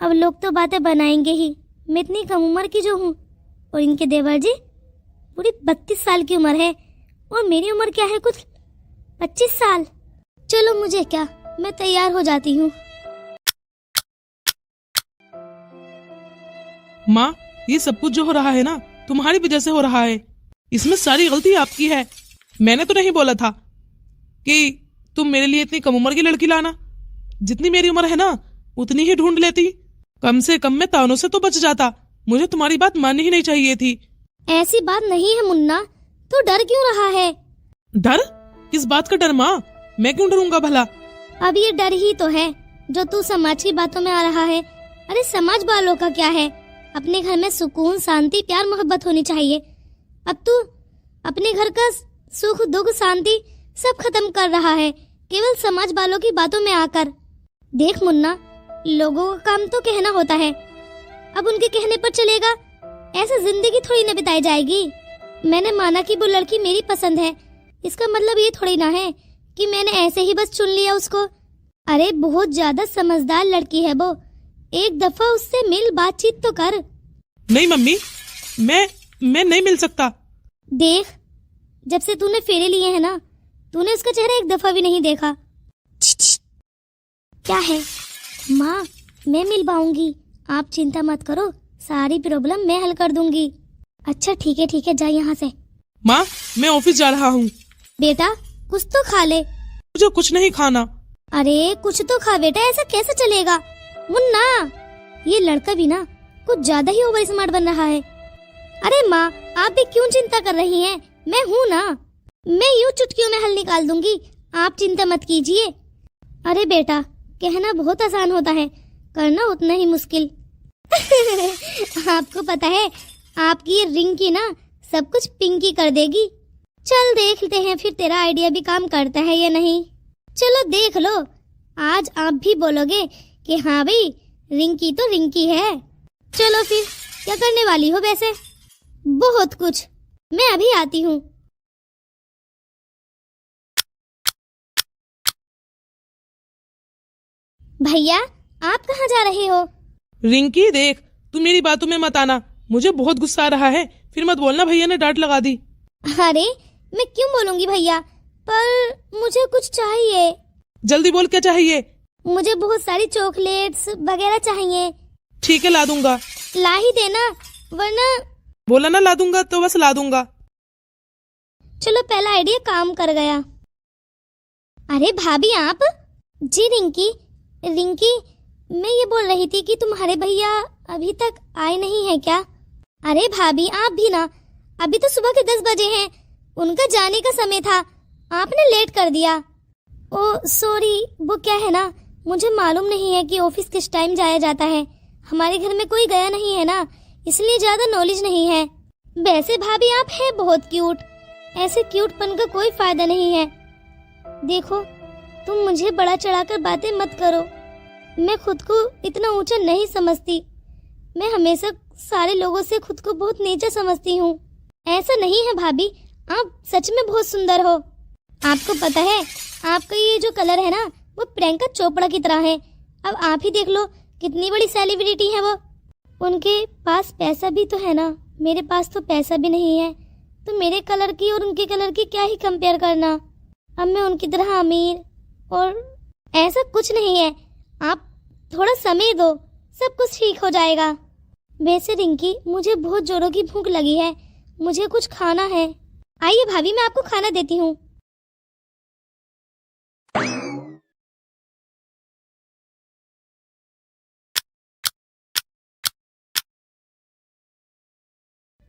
अब लोग तो बातें बनाएंगे ही। मैं इतनी कम उम्र की जो हूँ और इनके देवर जी पूरी 32 साल की उम्र है और मेरी उम्र क्या है, कुछ 25 साल। चलो मुझे क्या, मैं तैयार हो जाती हूँ। माँ, ये सब कुछ जो हो रहा है ना तुम्हारी वजह से हो रहा है। इसमें सारी गलती आपकी है। मैंने तो नहीं बोला था कि तुम मेरे लिए इतनी कम उम्र की लड़की लाना। जितनी मेरी उम्र है ना उतनी ही ढूंढ लेती। कम से कम मैं तानों से तो बच जाता। मुझे तुम्हारी बात माननी ही नहीं चाहिए थी। ऐसी बात नहीं है मुन्ना, तो डर क्यों रहा है? डर? किस बात का डर माँ? मैं क्यों डरूंगा भला? अब ये डर ही तो है जो तू समाज की बातों में आ रहा है। अरे समाज वालों का क्या है, अपने घर में सुकून, शांति, प्यार, मोहब्बत होनी चाहिए। अब तू अपने घर का सुख, दुख, शांति सब खत्म कर रहा है केवल समाज वालों की बातों में आकर। देख मुन्ना, लोगों का काम तो कहना होता है, अब उनके कहने पर चलेगा? ऐसा जिंदगी थोड़ी न बिताई जाएगी। मैंने माना कि वो लड़की मेरी पसंद है, इसका मतलब ये थोड़ी ना है कि मैंने ऐसे ही बस चुन लिया उसको। अरे बहुत ज्यादा समझदार लड़की है वो, एक दफा उससे मिल, बातचीत तो कर। नहीं मम्मी, मैं नहीं मिल सकता। देख, जब से तूने फेरे लिए हैं ना, तूने उसका चेहरा एक दफा भी नहीं देखा। क्या है माँ, मैं मिल पाऊंगी, आप चिंता मत करो, सारी प्रॉब्लम मैं हल कर दूंगी। अच्छा ठीक है, जा यहाँ से। माँ, मैं ऑफिस जा रहा हूँ। बेटा कुछ तो खा ले। मुझे कुछ नहीं खाना। अरे कुछ तो खा बेटा, ऐसा कैसे चलेगा? मुन्ना, ये लड़का भी ना कुछ ज्यादा ही ओवर स्मार्ट बन रहा है। अरे माँ, आप भी क्यों चिंता कर रही हैं? मैं हूँ ना, मैं यूँ चुटकियों में हल निकाल दूंगी, आप चिंता मत कीजिए। अरे बेटा, कहना बहुत आसान होता है, करना उतना ही मुश्किल। आपको पता है, आपकी ये रिंग की ना सब कुछ पिंकी कर देगी। चल देखते हैं फिर तेरा आइडिया भी काम करता है या नहीं। चलो देख लो, आज आप भी बोलोगे कि हाँ भाई, रिंकी तो रिंकी है। चलो फिर, क्या करने वाली हो वैसे? बहुत कुछ, मैं अभी आती हूँ। भैया, आप कहाँ जा रहे हो? रिंकी देख, तू मेरी बातों में मत आना, मुझे बहुत गुस्सा आ रहा है, फिर मत बोलना भैया ने डांट लगा दी। अरे मैं क्यों बोलूंगी भैया, पर मुझे कुछ चाहिए। जल्दी बोल, क्या चाहिए? मुझे बहुत सारी चॉकलेट्स वगैरह चाहिए। ठीक है, ला दूंगा। ला ही देना, वरना। बोला ना ला दूंगा, तो बस ला दूंगा। चलो पहला आइडिया काम कर गया। अरे भाभी आप? जी रिंकी, मैं ये बोल रही थी कि तुम्हारे भैया अभी तक आए नहीं हैं क्या? अरे भाभी आप भी ना, अभी तो सुबह के 10 बजे हैं, उनका जाने का समय था, आपने लेट कर दिया। ओ सॉरी, वो क्या है ना, मुझे मालूम नहीं है कि ऑफिस किस टाइम जाया जाता है, हमारे घर में कोई गया नहीं है ना, इसलिए ज्यादा नॉलेज नहीं है। वैसे भाभी आप हैं बहुत क्यूट, ऐसे क्यूटपन का कोई फायदा नहीं है। देखो, तुम मुझे बड़ा चढ़ाकर बातें मत करो, मैं खुद को इतना ऊंचा नहीं समझती, मैं हमेशा सारे लोगों से खुद को बहुत नीचा समझती हूँ। ऐसा नहीं है भाभी, आप सच में बहुत सुंदर हो। आपको पता है, आपका ये जो कलर है ना, वो प्रियंका चोपड़ा की तरह है। अब आप ही देख लो, कितनी बड़ी सेलिब्रिटी है वो। उनके पास पैसा भी तो है ना, मेरे पास तो पैसा भी नहीं है, तो मेरे कलर की और उनके कलर की क्या ही कंपेयर करना। अब मैं उनकी तरह अमीर और ऐसा कुछ नहीं है, आप थोड़ा समय दो, सब कुछ ठीक हो जाएगा। वैसे रिंकी, मुझे बहुत जोरों की भूख लगी है, मुझे कुछ खाना है। आइए भाभी, मैं आपको खाना देती हूँ।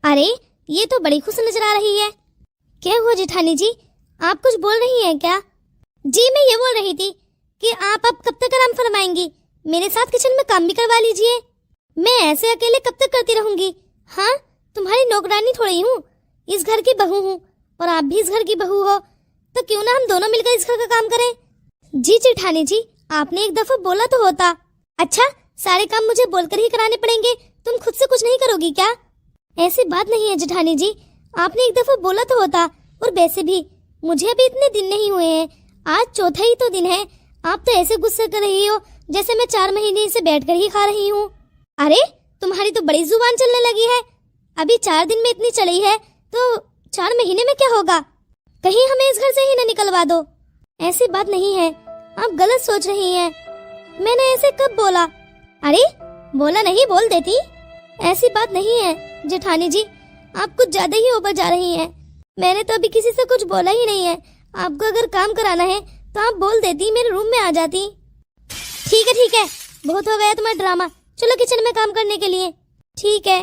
अरे ये तो बड़ी खुश नजर आ रही है। क्या हुआ जेठानी जी, आप कुछ बोल रही हैं क्या? जी मैं ये बोल रही थी कि आप अब कब तक आराम फरमाएंगी, मेरे साथ किचन में काम भी करवा लीजिए। मैं ऐसे अकेले कब तक करती रहूंगी? हाँ, तुम्हारी नौकरानी थोड़ी हूँ, इस घर की बहू हूँ, और आप भी इस घर की बहू हो, तो क्यों ना हम दोनों मिलकर इस घर का काम करें। जी जेठानी जी, आपने एक दफा बोला तो होता। अच्छा, सारे काम मुझे बोलकर ही कराने पड़ेंगे, तुम खुद से कुछ नहीं करोगी क्या? ऐसी बात नहीं है जेठानी जी, आपने एक दफा बोला तो होता। और वैसे भी मुझे अभी इतने दिन नहीं हुए हैं, आज चौथा ही तो दिन है, आप तो ऐसे गुस्से कर रही हो जैसे मैं 4 महीने से बैठकर ही खा रही हूँ। अरे तुम्हारी तो बड़ी जुबान चलने लगी है, अभी 4 दिन में इतनी चली है तो 4 महीने में क्या होगा? कहीं हमें इस घर से ही न निकलवा दो। ऐसी बात नहीं है, आप गलत सोच रही हैं, मैंने ऐसे कब बोला? अरे बोला नहीं, बोल देती। ऐसी बात नहीं है जेठानी जी, आप कुछ ज्यादा ही ऊपर जा रही हैं, मैंने तो अभी किसी से कुछ बोला ही नहीं है। आपको अगर काम कराना है तो आप बोल देती, मेरे रूम में आ जाती। ठीक है, बहुत हो गया तुम्हारा ड्रामा, चलो किचन में काम करने के लिए। ठीक है।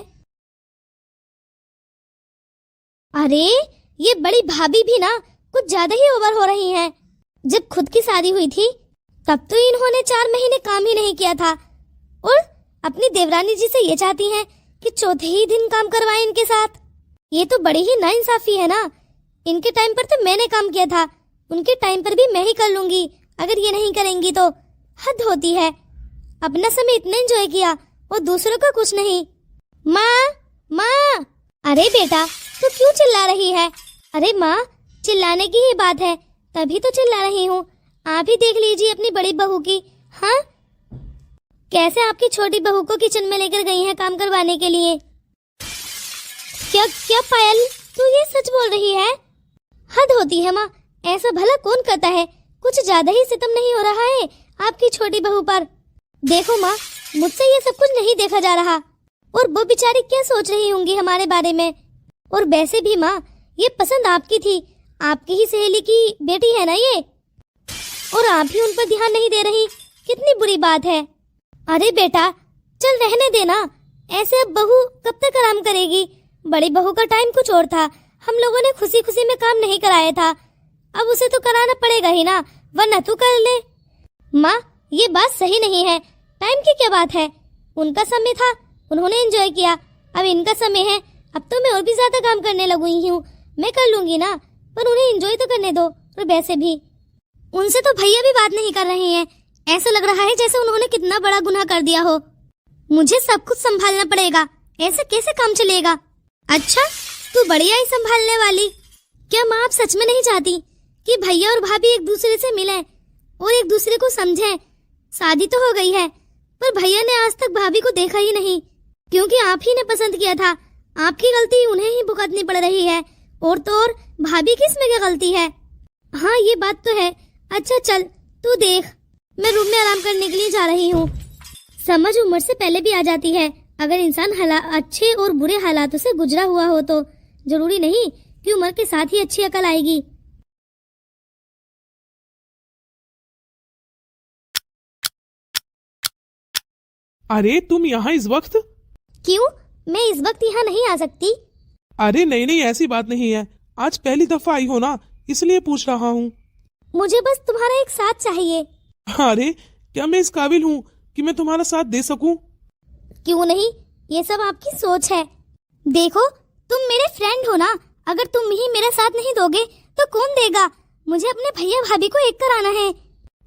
अरे ये बड़ी भाभी भी ना कुछ ज्यादा ही ओवर हो रही हैं। जब खुद की शादी हुई थी तब तो इन्होंने 4 महीने काम ही नहीं किया था, और अपनी देवरानी जी से ये चाहती हैं कि चौथे ही दिन काम करवाएं इनके साथ। ये तो बड़ी ही नाइंसाफी है ना। इनके टाइम पर तो मैंने काम किया था, उनके टाइम पर भी मैं ही कर लूंगी। अगर ये नहीं करेंगी तो हद होती है। अपना समय इतना एंजॉय किया और दूसरों का कुछ नहीं। माँ, माँ! अरे बेटा, तू क्यों चिल्ला रही है? अरे माँ, चिल्लाने की ही बात है, तभी तो चिल्ला रही हूँ। आप ही देख लीजिए अपनी बड़ी बहू की। हाँ, कैसे आपकी छोटी बहू को किचन में लेकर गई है काम करवाने के लिए। क्या क्या पायल, तू ये सच बोल रही है? हद होती है माँ, ऐसा भला कौन करता है? कुछ ज्यादा ही सितम नहीं हो रहा है आपकी छोटी बहू पर? देखो माँ, मुझसे ये सब कुछ नहीं देखा जा रहा, और वो बेचारी क्या सोच रही होंगी हमारे बारे में। और वैसे भी माँ, ये पसंद आपकी थी, आपकी ही सहेली की बेटी है ना ये, और आप ही उन पर ध्यान नहीं दे रही। कितनी बुरी बात है। अरे बेटा, चल रहने देना, ऐसे अब बहू कब तक आराम करेगी? बड़ी बहू का टाइम कुछ और था, हम लोगों ने खुशी खुशी में काम नहीं कराया था, अब उसे तो कराना पड़ेगा ही ना, वरना तू कर ले। माँ, ये बात सही नहीं है। टाइम की क्या बात है? उनका समय था, उन्होंने एंजॉय किया, अब इनका समय है, अब तो मैं और भी ज्यादा काम करने लगूंगी हूँ। मैं कर लूंगी ना, पर उन्हें एंजॉय तो करने दो। और वैसे भी उनसे तो भैया भी बात नहीं कर रहे हैं, ऐसा लग रहा है जैसे उन्होंने कितना बड़ा गुनाह कर दिया हो। मुझे सब कुछ संभालना पड़ेगा, ऐसे कैसे काम चलेगा? अच्छा, तू बढ़िया ही संभालने वाली। क्या माँ आप सच में नहीं चाहती कि भैया और भाभी एक दूसरे से मिलें और एक दूसरे को समझें? शादी तो हो गई है, पर भैया ने आज तक भाभी को देखा ही नहीं, क्योंकि आप ही ने पसंद किया था। आपकी गलती उन्हें ही भुगतनी पड़ रही है, और तो और भाभी की इसमें क्या गलती है? हाँ, ये बात तो है। अच्छा चल, तू देख, मैं रूम में आराम करने के लिए जा रही हूँ। समझ उम्र से पहले भी आ जाती है। अगर इंसान अच्छे और बुरे हालातों से गुजरा हुआ हो तो जरूरी नहीं कि उम्र के साथ ही अच्छी अकल आएगी। अरे तुम यहाँ इस वक्त? क्यों, मैं इस वक्त यहाँ नहीं आ सकती? अरे नहीं नहीं, ऐसी बात नहीं है, आज पहली दफा आई हो ना, इसलिए पूछ रहा हूँ। मुझे बस तुम्हारा एक साथ चाहिए। अरे क्या मैं इस काबिल हूँ कि मैं तुम्हारा साथ दे सकूं? क्यों नहीं, ये सब आपकी सोच है। देखो, तुम मेरे फ्रेंड हो ना, अगर तुम ही मेरा साथ नहीं दोगे तो कौन देगा? मुझे अपने भैया भाभी को एक कराना है।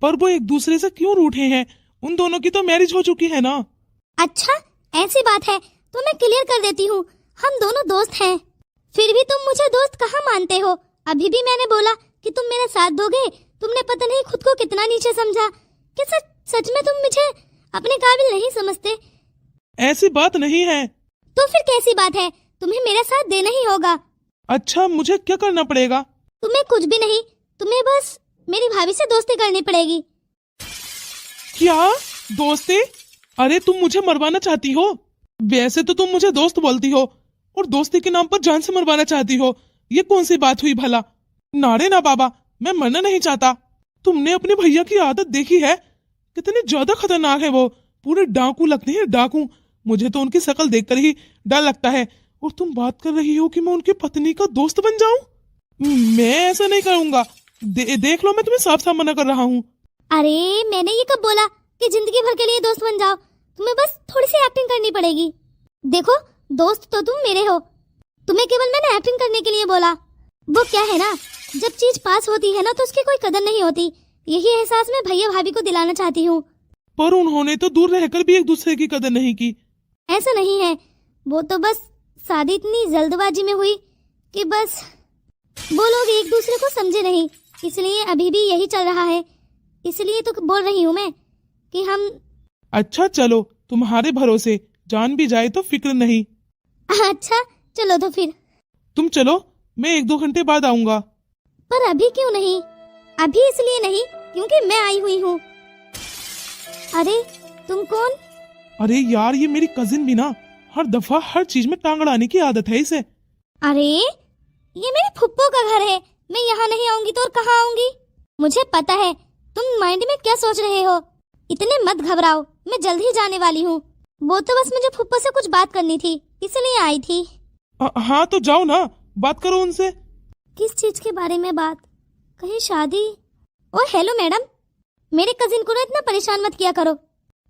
पर वो एक दूसरे से क्यों रूठे हैं? उन दोनों की तो मैरिज हो चुकी है ना। अच्छा, ऐसी बात है तो मैं क्लियर कर देती हूँ, हम दोनों दोस्त हैं। फिर भी तुम मुझे दोस्त कहाँ मानते हो? अभी भी मैंने बोला कि तुम मेरा साथ दोगे, तुमने पता नहीं खुद को कितना नीचे समझा। क्या सच में तुम मुझे अपने काबिल नहीं समझते? ऐसी बात नहीं है। तो फिर कैसी बात है? तुम्हें मेरा साथ देना ही होगा। अच्छा, मुझे क्या करना पड़ेगा? तुम्हें कुछ भी नहीं, तुम्हें बस मेरी भाभी से दोस्ती करनी पड़ेगी। क्या दोस्ती? अरे तुम मुझे मरवाना चाहती हो? वैसे तो तुम मुझे दोस्त बोलती हो, और दोस्ती के नाम पर जान से मरवाना चाहती हो। ये कौन सी बात हुई भला? नारे ना बाबा, मैं मरना नहीं चाहता। तुमने अपने भैया की आदत देखी है? कितने ज्यादा खतरनाक है वो, पूरे डाकू लगते हैं, डाकू। मुझे तो उनकी शक्ल देखकर ही डर लगता है, और तुम बात कर रही हो कि मैं उनकी पत्नी का दोस्त बन जाऊं? मैं ऐसा नहीं करूंगा। देख लो, मैं तुम्हें साफ साफ मना कर रहा हूँ। अरे मैंने ये कब बोला कि जिंदगी भर के लिए दोस्त बन जाओ? तुम्हें बस थोड़ी सी एक्टिंग करनी पड़ेगी। देखो, दोस्त तो तुम मेरे हो, तुम्हें केवल मैंने एक्टिंग करने के लिए बोला। वो क्या है ना, जब चीज पास होती है ना तो उसकी कोई कदर नहीं होती। यही एहसास मैं भैया भाभी को दिलाना चाहती हूँ। पर उन्होंने तो दूर रहकर भी एक दूसरे की कदर नहीं की। ऐसा नहीं है, वो तो बस शादी इतनी जल्दबाजी में हुई कि बस वो लोग एक दूसरे को समझे नहीं, इसलिए अभी भी यही चल रहा है। इसलिए तो बोल रही हूँ मैं कि हम। अच्छा चलो, तुम्हारे भरोसे, जान भी जाए तो फिक्र नहीं। अच्छा चलो तो फिर। तुम चलो, मैं 1-2 घंटे बाद आऊंगा। पर अभी क्यों नहीं? अभी इसलिए नहीं क्योंकि मैं आई हुई हूँ। अरे तुम कौन? अरे यार, ये मेरी कजिन भी ना हर दफा हर चीज में टांग अड़ाने की आदत है इसे। अरे ये मेरे फुप्पो का घर है, मैं यहाँ नहीं आऊंगी तो और कहाँ आऊंगी? मुझे पता है तुम माइंड में क्या सोच रहे हो। इतने मत घबराओ, मैं जल्द ही जाने वाली हूँ। वो तो बस मुझे फुप्पो से कुछ बात करनी थी, इसलिए आई थी। हाँ तो जाओ ना, बात करो उनसे। किस चीज के बारे में बात? कहीं शादी। ओ हेलो मैडम, मेरे कजिन को ना इतना परेशान मत किया करो।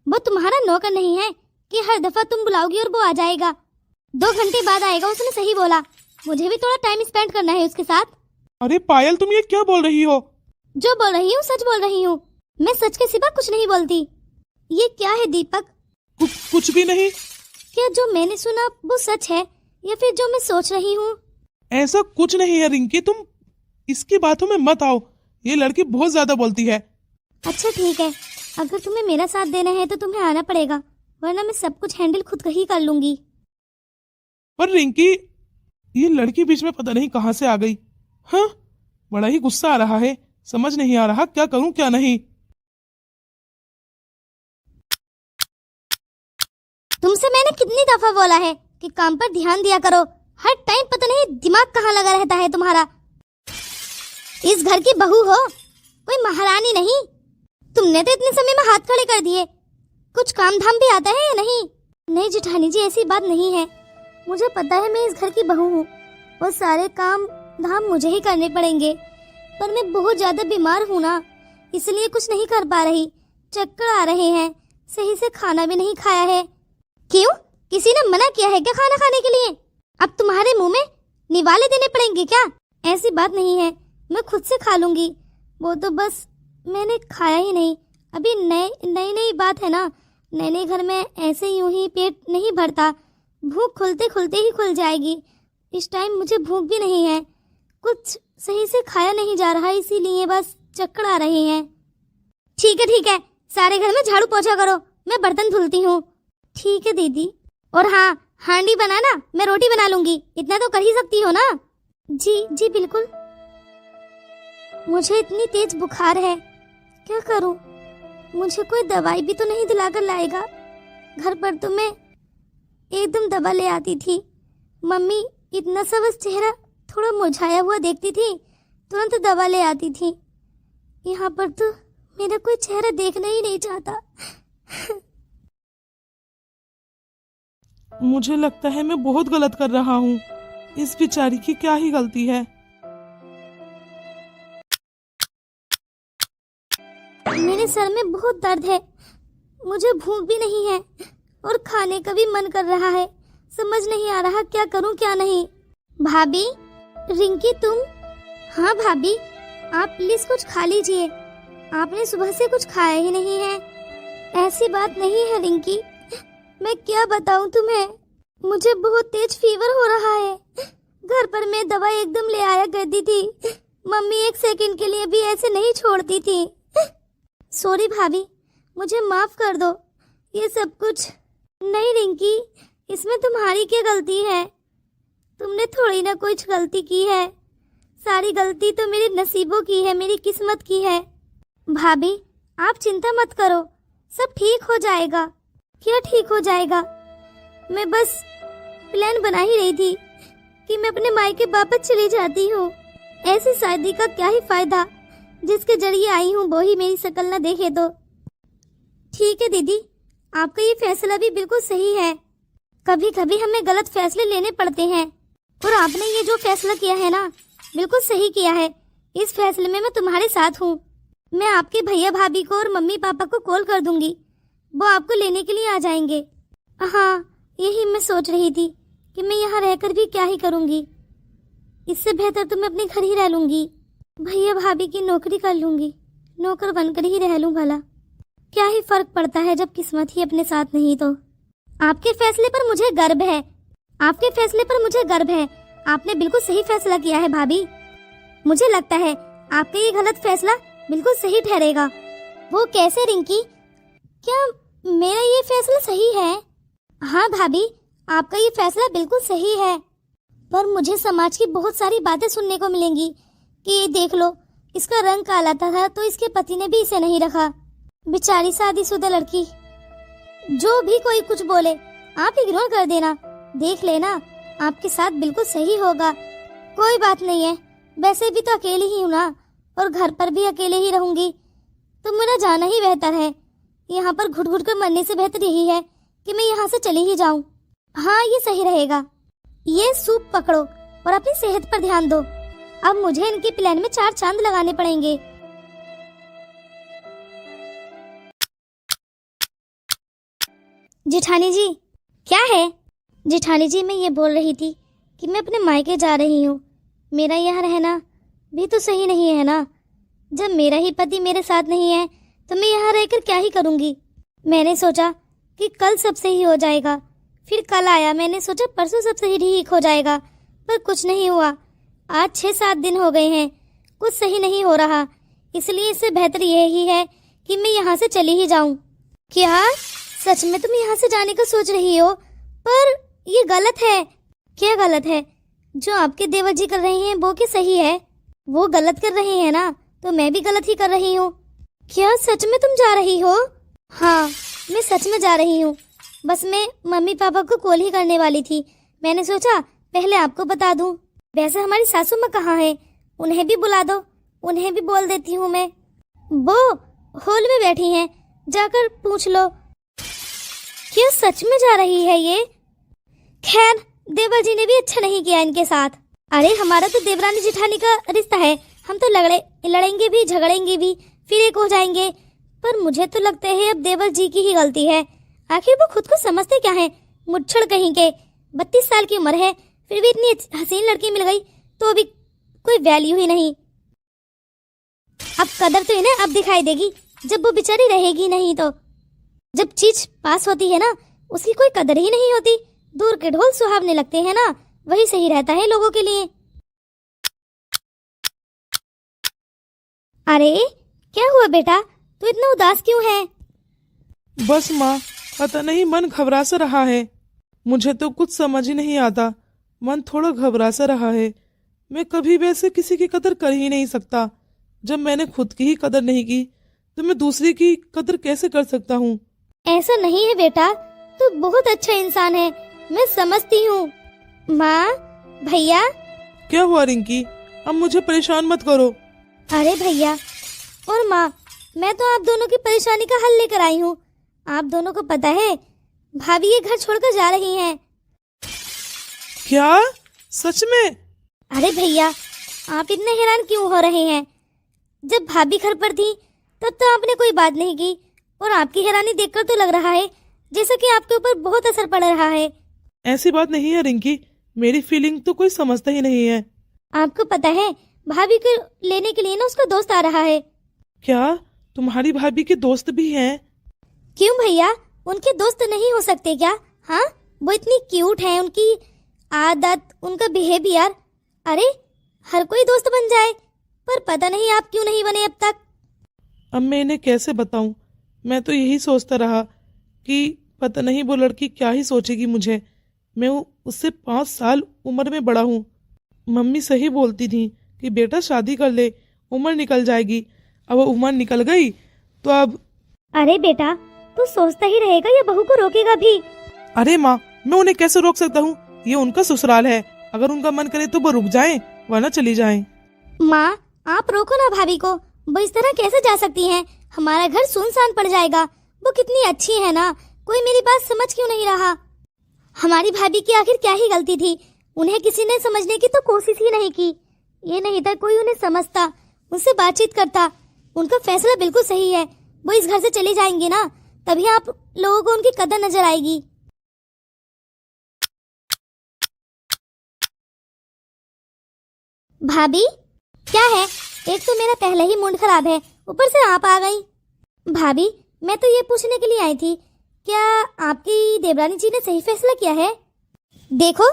वो तुम्हारा नौकर नहीं है कि हर दफा तुम बुलाओगी और वो आ जाएगा। 2 घंटे बाद आएगा, उसने सही बोला। मुझे भी थोड़ा टाइम स्पेंड करना है उसके साथ। अरे पायल, तुम ये क्या बोल रही हो? जो बोल रही हूँ सच बोल रही हूँ। मैं सच के सिवा कुछ नहीं बोलती। ये क्या है दीपक? कुछ भी नहीं। क्या जो मैंने सुना वो सच है या फिर जो मैं सोच रही हूँ? ऐसा कुछ नहीं है रिंकी, तुम इसकी बातों में मत आओ। ये लड़की बहुत ज्यादा बोलती है। अच्छा ठीक है, अगर तुम्हें मेरा साथ देना है तो तुम्हें आना पड़ेगा, वरना मैं सब कुछ हैंडल खुद ही कर लूंगी। पर रिंकी, ये लड़की बीच में पता नहीं कहाँ से आ गई। हाँ, बड़ा ही गुस्सा आ रहा है। समझ नहीं आ रहा क्या करूं क्या नहीं। तुमसे मैंने कितनी दफा बोला है कि काम पर ध्यान दिया करो। हर टाइम पता नहीं दिमाग कहाँ लगा रहता है तुम्हारा। इस घर की बहू हो, कोई महारानी नहीं। तुमने तो इतने समय में हाथ खड़े कर दिए। कुछ काम धाम भी आता है या नहीं? नहीं जेठानी जी, ऐसी बात नहीं है। मुझे पता है मैं इस घर की बहू हूँ और सारे काम धाम मुझे ही करने पड़ेंगे, पर मैं बहुत ज्यादा बीमार हूँ ना, इसलिए कुछ नहीं कर पा रही। चक्कर आ रहे हैं, सही से खाना भी नहीं खाया है। क्यों, किसी ने मना किया है क्या खाना खाने के लिए? अब तुम्हारे मुंह में निवाले देने पड़ेंगे क्या? ऐसी बात नहीं है, मैं खुद से खा लूंगी। वो तो बस मैंने खाया ही नहीं। अभी नई बात है ना, नए घर में ऐसे यूं ही पेट नहीं भरता। भूख खुलते खुलते ही खुल जाएगी। इस टाइम मुझे भूख भी नहीं है, कुछ सही से खाया नहीं जा रहा, इसीलिए बस चक्कर आ रहे हैं। ठीक है, सारे घर में झाड़ू पोछा करो, मैं बर्तन धुलती हूँ। ठीक है दीदी। और हाँ, हांडी बनाना, मैं रोटी बना लूंगी। इतना तो कर ही सकती हो ना? जी बिल्कुल। मुझे इतनी तेज बुखार है, क्या करूं? मुझे कोई दवाई भी तो नहीं दिलाकर लाएगा। घर पर तो मैं एकदम दवा ले आती थी। मम्मी इतना सा बस चेहरा थोड़ा मुरझाया हुआ देखती थी, तुरंत दवा ले आती थी। यहाँ पर तो मेरा कोई चेहरा देखना ही नहीं चाहता। मुझे लगता है मैं बहुत गलत कर रहा हूँ। इस बेचारी की क्या ही गलती है। मेरे सर में बहुत दर्द है, मुझे भूख भी नहीं है और खाने का भी मन कर रहा है। समझ नहीं आ रहा क्या करूं क्या नहीं। भाभी, रिंकी तुम? हाँ भाभी, आप प्लीज कुछ खा लीजिए। आपने सुबह से कुछ खाया ही नहीं है। ऐसी बात नहीं है रिंकी, मैं क्या बताऊं तुम्हें, मुझे बहुत तेज फीवर हो रहा है। घर पर मैं दवा एकदम ले आया करती थी, मम्मी एक सेकंड के लिए भी ऐसे नहीं छोड़ती थी। सॉरी भाभी, मुझे माफ कर दो। ये सब कुछ नहीं रिंकी, इसमें तुम्हारी क्या गलती है? तुमने थोड़ी ना कुछ गलती की है, सारी गलती तो मेरे नसीबों की है, मेरी किस्मत की है। भाभी आप चिंता मत करो, सब ठीक हो जाएगा। क्या ठीक हो जाएगा? मैं बस प्लान बना ही रही थी कि मैं अपने मायके वापस चली जाती हूँ। ऐसी शादी का क्या ही फायदा, जिसके जरिए आई हूँ वो ही मेरी शक्ल न देखे तो। ठीक है दीदी, आपका ये फैसला भी बिल्कुल सही है। कभी कभी हमें गलत फैसले लेने पड़ते हैं और आपने ये जो फैसला किया है ना, बिल्कुल सही किया है। इस फैसले में मैं तुम्हारे साथ हूँ। मैं आपके भैया भाभी को और मम्मी पापा को कॉल कर दूंगी, वो आपको लेने के लिए आ जाएंगे। हाँ, यही मैं सोच रही थी कि मैं यहाँ रहकर भी क्या ही करूँगी। इससे बेहतर तो मैं अपने घर ही रह लूंगी, भैया भाभी की नौकरी कर लूंगी, नौकर बनकर ही रह लूं भला। क्या ही फर्क पड़ता है जब किस्मत ही अपने साथ नहीं तो। आपके फैसले पर मुझे गर्व है, आपके फैसले पर मुझे गर्व है। आपने बिल्कुल सही फैसला किया है भाभी। मुझे लगता है आपका ये गलत फैसला बिल्कुल सही ठहरेगा। वो कैसे रिंकी, क्या मेरा ये फैसला सही है? हाँ भाभी, आपका ये फैसला बिल्कुल सही है, पर मुझे समाज की बहुत सारी बातें सुनने को मिलेंगी कि देख लो, इसका रंग काला था तो इसके पति ने भी इसे नहीं रखा। बेचारी शादीशुदा लड़की। जो भी कोई कुछ बोले आप इग्नोर कर देना, देख लेना आपके साथ बिल्कुल सही होगा। कोई बात नहीं है, वैसे भी तो अकेली ही हूँ ना, और घर पर भी अकेले ही रहूंगी, तो मेरा जाना ही बेहतर है। यहाँ पर घुट घुट कर मरने से बेहतर यही है कि मैं यहाँ से चली ही जाऊँ। हाँ, ये सही रहेगा। ये सूप पकड़ो और अपनी सेहत पर ध्यान दो। अब मुझे इनके प्लान में 4 चांद लगाने पड़ेंगे। जेठानी जी, क्या है? जेठानी जी, मैं ये बोल रही थी कि मैं अपने मायके जा रही हूँ। मेरा यहाँ रहना भी तो सही नहीं है ना। जब मेरा ही पति मेरे साथ नहीं है तो मैं यहाँ रहकर क्या ही करूँगी। मैंने सोचा कि कल सब सही हो जाएगा, फिर कल आया, मैंने सोचा परसों सब सही ठीक हो जाएगा, पर कुछ नहीं हुआ। आज 6-7 दिन हो गए हैं, कुछ सही नहीं हो रहा। इसलिए इससे बेहतर यही है कि मैं यहाँ से चली ही जाऊँ। क्या सच में तुम यहाँ से जाने का सोच रही हो? पर ये गलत है। क्या गलत है? जो आपके देवर जी कर रहे हैं वो क्या सही है? वो गलत कर रहे हैं ना, तो मैं भी गलत ही कर रही हूँ। क्या सच में तुम जा रही हो? हाँ, मैं सच में जा रही हूँ। बस मैं मम्मी पापा को कॉल ही करने वाली थी। मैंने सोचा पहले आपको बता दूं। वैसे हमारी सासू माँ कहाँ है? उन्हें भी बुला दो, उन्हें भी बोल देती हूँ मैं। वो हॉल में बैठी हैं, जाकर पूछ लो। क्या सच में जा रही है ये? खैर, देवर जी ने भी अच्छा नहीं किया इनके साथ। अरे हमारा तो देवरानी जेठानी का रिश्ता है, हम तो लड़ेंगे भी, झगड़ेंगे भी, फिर एक हो जाएंगे। पर मुझे तो लगता है अब देवर जी की ही गलती है। आखिर वो खुद को समझते क्या है? मुच्छड़ कहीं के। 32 साल की उम्र है, फिर भी इतनी हसीन लड़की मिल गई तो भी कोई वैल्यू ही नहीं। अब कदर तो इन्हें अब दिखाई देगी जब वो बेचारी रहेगी नहीं तो। जब चीज पास होती है ना, उसकी कोई कदर ही नहीं होती। दूर के ढोल सुहावने लगते हैं ना, वही सही रहता है लोगों के लिए। अरे क्या हुआ बेटा, तू इतना उदास क्यों है? बस माँ, पता नहीं मन घबरा सा रहा है। मुझे तो कुछ समझ ही नहीं आता, मन थोड़ा घबरा सा रहा है। मैं कभी वैसे किसी की कदर कर ही नहीं सकता। जब मैंने खुद की ही कदर नहीं की तो मैं दूसरी की कदर कैसे कर सकता हूँ? ऐसा नहीं है बेटा, तू बहुत अच्छा इंसान है, मैं समझती हूँ। माँ, भैया। क्या हुआ रिंकी? अब मुझे परेशान मत करो। अरे भैया और माँ, मैं तो आप दोनों की परेशानी का हल लेकर आई हूँ। आप दोनों को पता है भाभी ये घर छोड़कर जा रही हैं। क्या? सच में? अरे भैया, आप इतने हैरान क्यों हो रहे हैं? जब भाभी घर पर थी तब तो आपने कोई बात नहीं की, और आपकी हैरानी देखकर तो लग रहा है जैसा कि आपके ऊपर बहुत असर पड़ रहा है। ऐसी बात नहीं है रिंकी, मेरी फीलिंग तो कोई समझता ही नहीं है। आपको पता है भाभी को लेने के लिए ना उसका दोस्त आ रहा है। क्या तुम्हारी भाभी के दोस्त भी हैं? क्यों भैया, उनके दोस्त नहीं हो सकते क्या? हाँ, वो इतनी क्यूट है, उनकी आदत, उनका बिहेवियर। अरे हर कोई दोस्त बन जाए, पर पता नहीं आप क्यों नहीं बने अब तक। अब मैं इन्हें कैसे बताऊं? मैं तो यही सोचता रहा कि पता नहीं वो लड़की क्या ही सोचेगी मुझे। मैं उससे 5 साल उम्र में बड़ा हूँ। मम्मी सही बोलती थी कि बेटा शादी कर ले, उम्र निकल जाएगी। अब उम्र निकल गई तो अब। अरे बेटा, तू सोचता ही रहेगा या बहू को रोकेगा भी? अरे माँ, मैं उन्हें कैसे रोक सकता हूँ? ये उनका ससुराल है, अगर उनका मन करे तो वो रुक जाएं, वरना चली जाएं। माँ, आप रोको ना भाभी को, वो इस तरह कैसे जा सकती हैं? हमारा घर सुनसान पड़ जाएगा। वो कितनी अच्छी है ना, कोई मेरी बात समझ क्यों नहीं रहा? हमारी भाभी की आखिर क्या ही गलती थी? उन्हें किसी ने समझने की तो कोशिश ही नहीं की। ये नहीं था कोई उन्हें समझता, उनसे बातचीत करता। उनका फैसला बिल्कुल सही है, वो इस घर से चले जाएंगे ना, तभी आप लोगों को उनकी कदर नजर आएगी। भाभी, क्या है? एक तो मेरा पहले ही मूड खराब है, ऊपर से आप आ गई। भाभी, मैं तो ये पूछने के लिए आई थी, क्या आपकी देवरानी जी ने सही फैसला किया है? देखो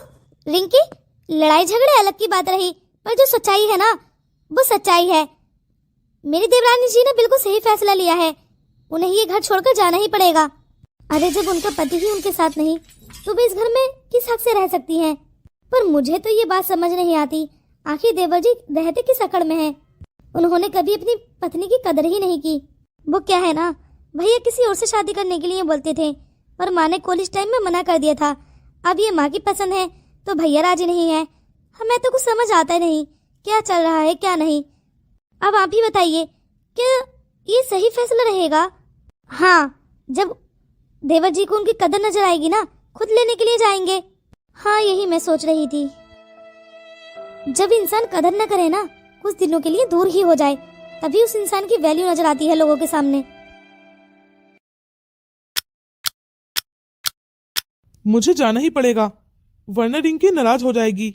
रिंकी, लड़ाई झगड़े अलग की बात रही, पर जो सच्चाई है ना, वो सच्चाई है। मेरी देवरानी जी ने बिल्कुल सही फैसला लिया है, उन्हें ये घर छोड़कर जाना ही पड़ेगा। अरे जब उनका पति ही उनके साथ नहीं, तो वे इस घर में किस हक से रह सकती हैं? पर मुझे तो ये बात समझ नहीं आती, आखिर देवर जी रहते किस अकड़ में हैं? उन्होंने कभी अपनी पत्नी की कदर ही नहीं की। वो क्या है ना, भैया किसी और से शादी करने के लिए बोलते थे, पर माँ ने कॉलेज टाइम में मना कर दिया था। अब ये माँ की पसंद है तो भैया राजी नहीं है। हमें तो कुछ समझ आता नहीं क्या चल रहा है क्या नहीं। अब आप ही बताइए, क्या ये सही फैसला रहेगा? हाँ, जब देवर जी को उनकी कदर नजर आएगी ना, खुद लेने के लिए जाएंगे। हाँ, यही मैं सोच रही थी। जब इंसान कदर न करे ना, कुछ दिनों के लिए दूर ही हो जाए, तभी उस इंसान की वैल्यू नजर आती है लोगों के सामने। मुझे जाना ही पड़ेगा, वरना रिंकी नाराज हो जाएगी।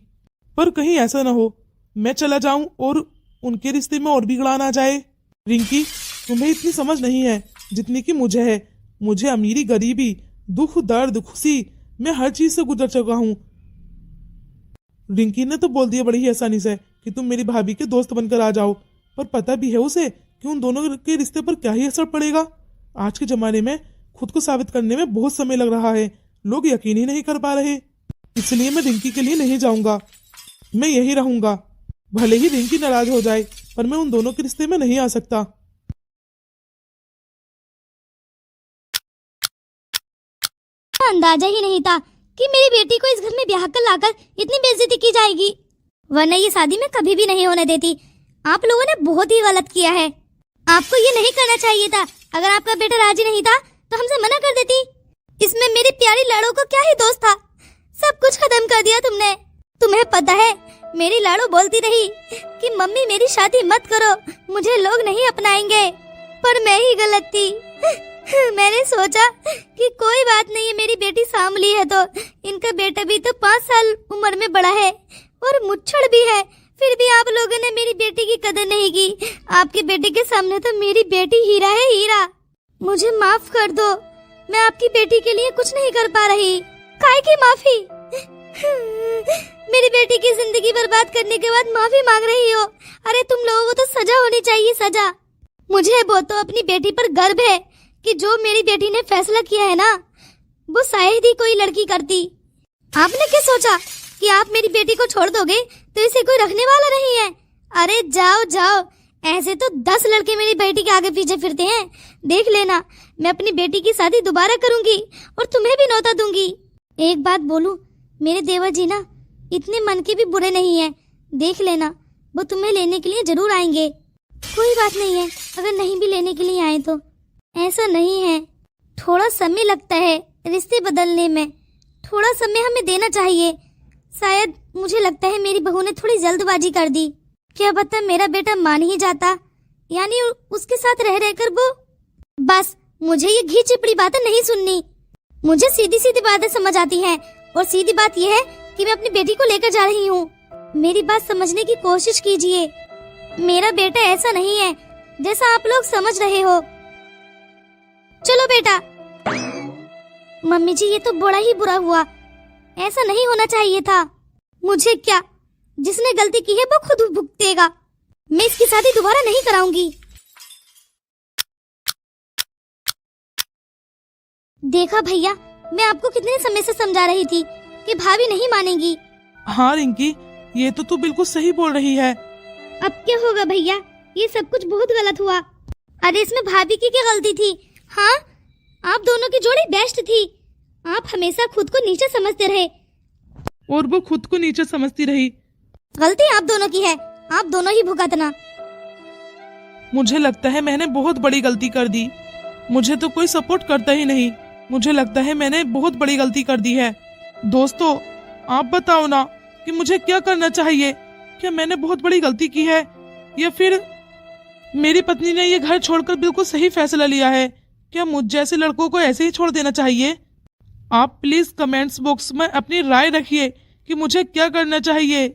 पर कहीं ऐसा ना हो मैं चला जाऊं और उनके रिश्ते में और बिगड़ान आ जाए। रिंकी, तुम्हें इतनी समझ नहीं है जितनी कि मुझे है। मुझे अमीरी, गरीबी, दुख, दर्द, खुशी, मैं हर चीज से गुजर चुका हूँ। रिंकी ने तो बोल दिया बड़ी ही आसानी से कि तुम मेरी भाभी के दोस्त बनकर आ जाओ, पर पता भी है उसे कि उन दोनों के रिश्ते पर क्या ही असर पड़ेगा। आज के जमाने में खुद को साबित करने में बहुत समय लग रहा है, लोग यकीन ही नहीं कर पा रहे। इसलिए मैं रिंकी के लिए नहीं जाऊंगा, मैं यही रहूंगा। भले ही रिंकी नाराज हो जाए, पर मैं उन दोनों के रिश्ते में नहीं आ सकता। अंदाजा ही नहीं था कि मेरी बेटी को इस घर में ब्याह कर लाकर इतनी बेइज्जती की जाएगी, वरना ये शादी मैं कभी भी नहीं होने देती। आप लोगों ने बहुत ही गलत किया है, आपको ये नहीं करना चाहिए था। अगर आपका बेटा राजी नहीं था तो हमसे मना कर देती। इसमें मेरी प्यारी लाड़ो को क्या ही दोष था, सब कुछ खत्म कर दिया तुमने। तुम्हें पता है मेरी लाड़ो बोलती रही कि मम्मी मेरी शादी मत करो, मुझे लोग नहीं अपनाएंगे, पर मैं ही गलत थी। मैंने सोचा कि कोई बात नहीं है, मेरी बेटी सांभली है तो इनका बेटा भी तो 5 साल उम्र में बड़ा है और मुच्छड़ भी है, फिर भी आप लोगों ने मेरी बेटी की कदर नहीं की। आपके बेटे के सामने तो मेरी बेटी हीरा है, हीरा। मुझे माफ कर दो, मैं आपकी बेटी के लिए कुछ नहीं कर पा रही। काहे की माफी? मेरी बेटी की जिंदगी बर्बाद करने के बाद माफी मांग रही हो? अरे तुम लोगों को तो सजा होनी चाहिए, सजा। मुझे वो तो अपनी बेटी पर गर्व है कि जो मेरी बेटी ने फैसला किया है ना, वो शायद ही कोई लड़की करती। आपने क्या सोचा कि आप मेरी बेटी को छोड़ दोगे तो इसे कोई रखने वाला नहीं है? अरे जाओ जाओ, ऐसे तो 10 लड़के मेरी बेटी के आगे पीछे फिरते हैं। देख लेना, मैं अपनी बेटी की शादी दोबारा करूंगी और तुम्हें भी न्योता दूंगी। एक बात बोलूं, मेरे देवर जी ना इतने मन के भी बुरे नहीं है, देख लेना वो तुम्हें लेने के लिए जरूर आएंगे। कोई बात नहीं है, अगर नहीं भी लेने के लिए आए तो। ऐसा नहीं है, थोड़ा समय लगता है रिश्ते बदलने में, थोड़ा समय हमें देना चाहिए। शायद मुझे लगता है मेरी बहू ने थोड़ी जल्दबाजी कर दी। क्या पता मेरा बेटा मान ही जाता, यानी उसके साथ रह रहकर वो। बस मुझे ये घी चिपड़ी बातें नहीं सुननी, मुझे सीधी सीधी बातें समझ आती हैं। और सीधी बात यह है कि मैं अपनी बेटी को लेकर जा रही हूँ। मेरी बात समझने की कोशिश कीजिए, मेरा बेटा ऐसा नहीं है जैसा आप लोग समझ रहे हो। चलो बेटा। मम्मी जी, ये तो बड़ा ही बुरा हुआ, ऐसा नहीं होना चाहिए था। मुझे क्या, जिसने गलती की है वो खुद भुगतेगा। मैं इसकी शादी दोबारा नहीं कराऊंगी। देखा भैया, मैं आपको कितने समय से समझा रही थी कि भाभी नहीं मानेगी। हाँ रिंकी, ये तो तू बिल्कुल सही बोल रही है। अब क्या होगा भैया, ये सब कुछ बहुत गलत हुआ। अरे इसमें भाभी की क्या गलती थी? हाँ, आप दोनों की जोड़ी बेस्ट थी। आप हमेशा खुद को नीचे समझते रहे और वो खुद को नीचे समझती रही। गलती आप दोनों की है, आप दोनों ही भुगतना। मुझे लगता है मैंने बहुत बड़ी गलती कर दी, मुझे तो कोई सपोर्ट करता ही नहीं। मुझे लगता है मैंने बहुत बड़ी गलती कर दी है। दोस्तों, आप बताओ ना कि मुझे क्या करना चाहिए? क्या मैंने बहुत बड़ी गलती की है, या फिर मेरी पत्नी ने ये घर छोड़कर बिल्कुल सही फैसला लिया है? क्या मुझ जैसे लड़कों को ऐसे ही छोड़ देना चाहिए? आप प्लीज कमेंट्स बॉक्स में अपनी राय रखिए कि मुझे क्या करना चाहिए।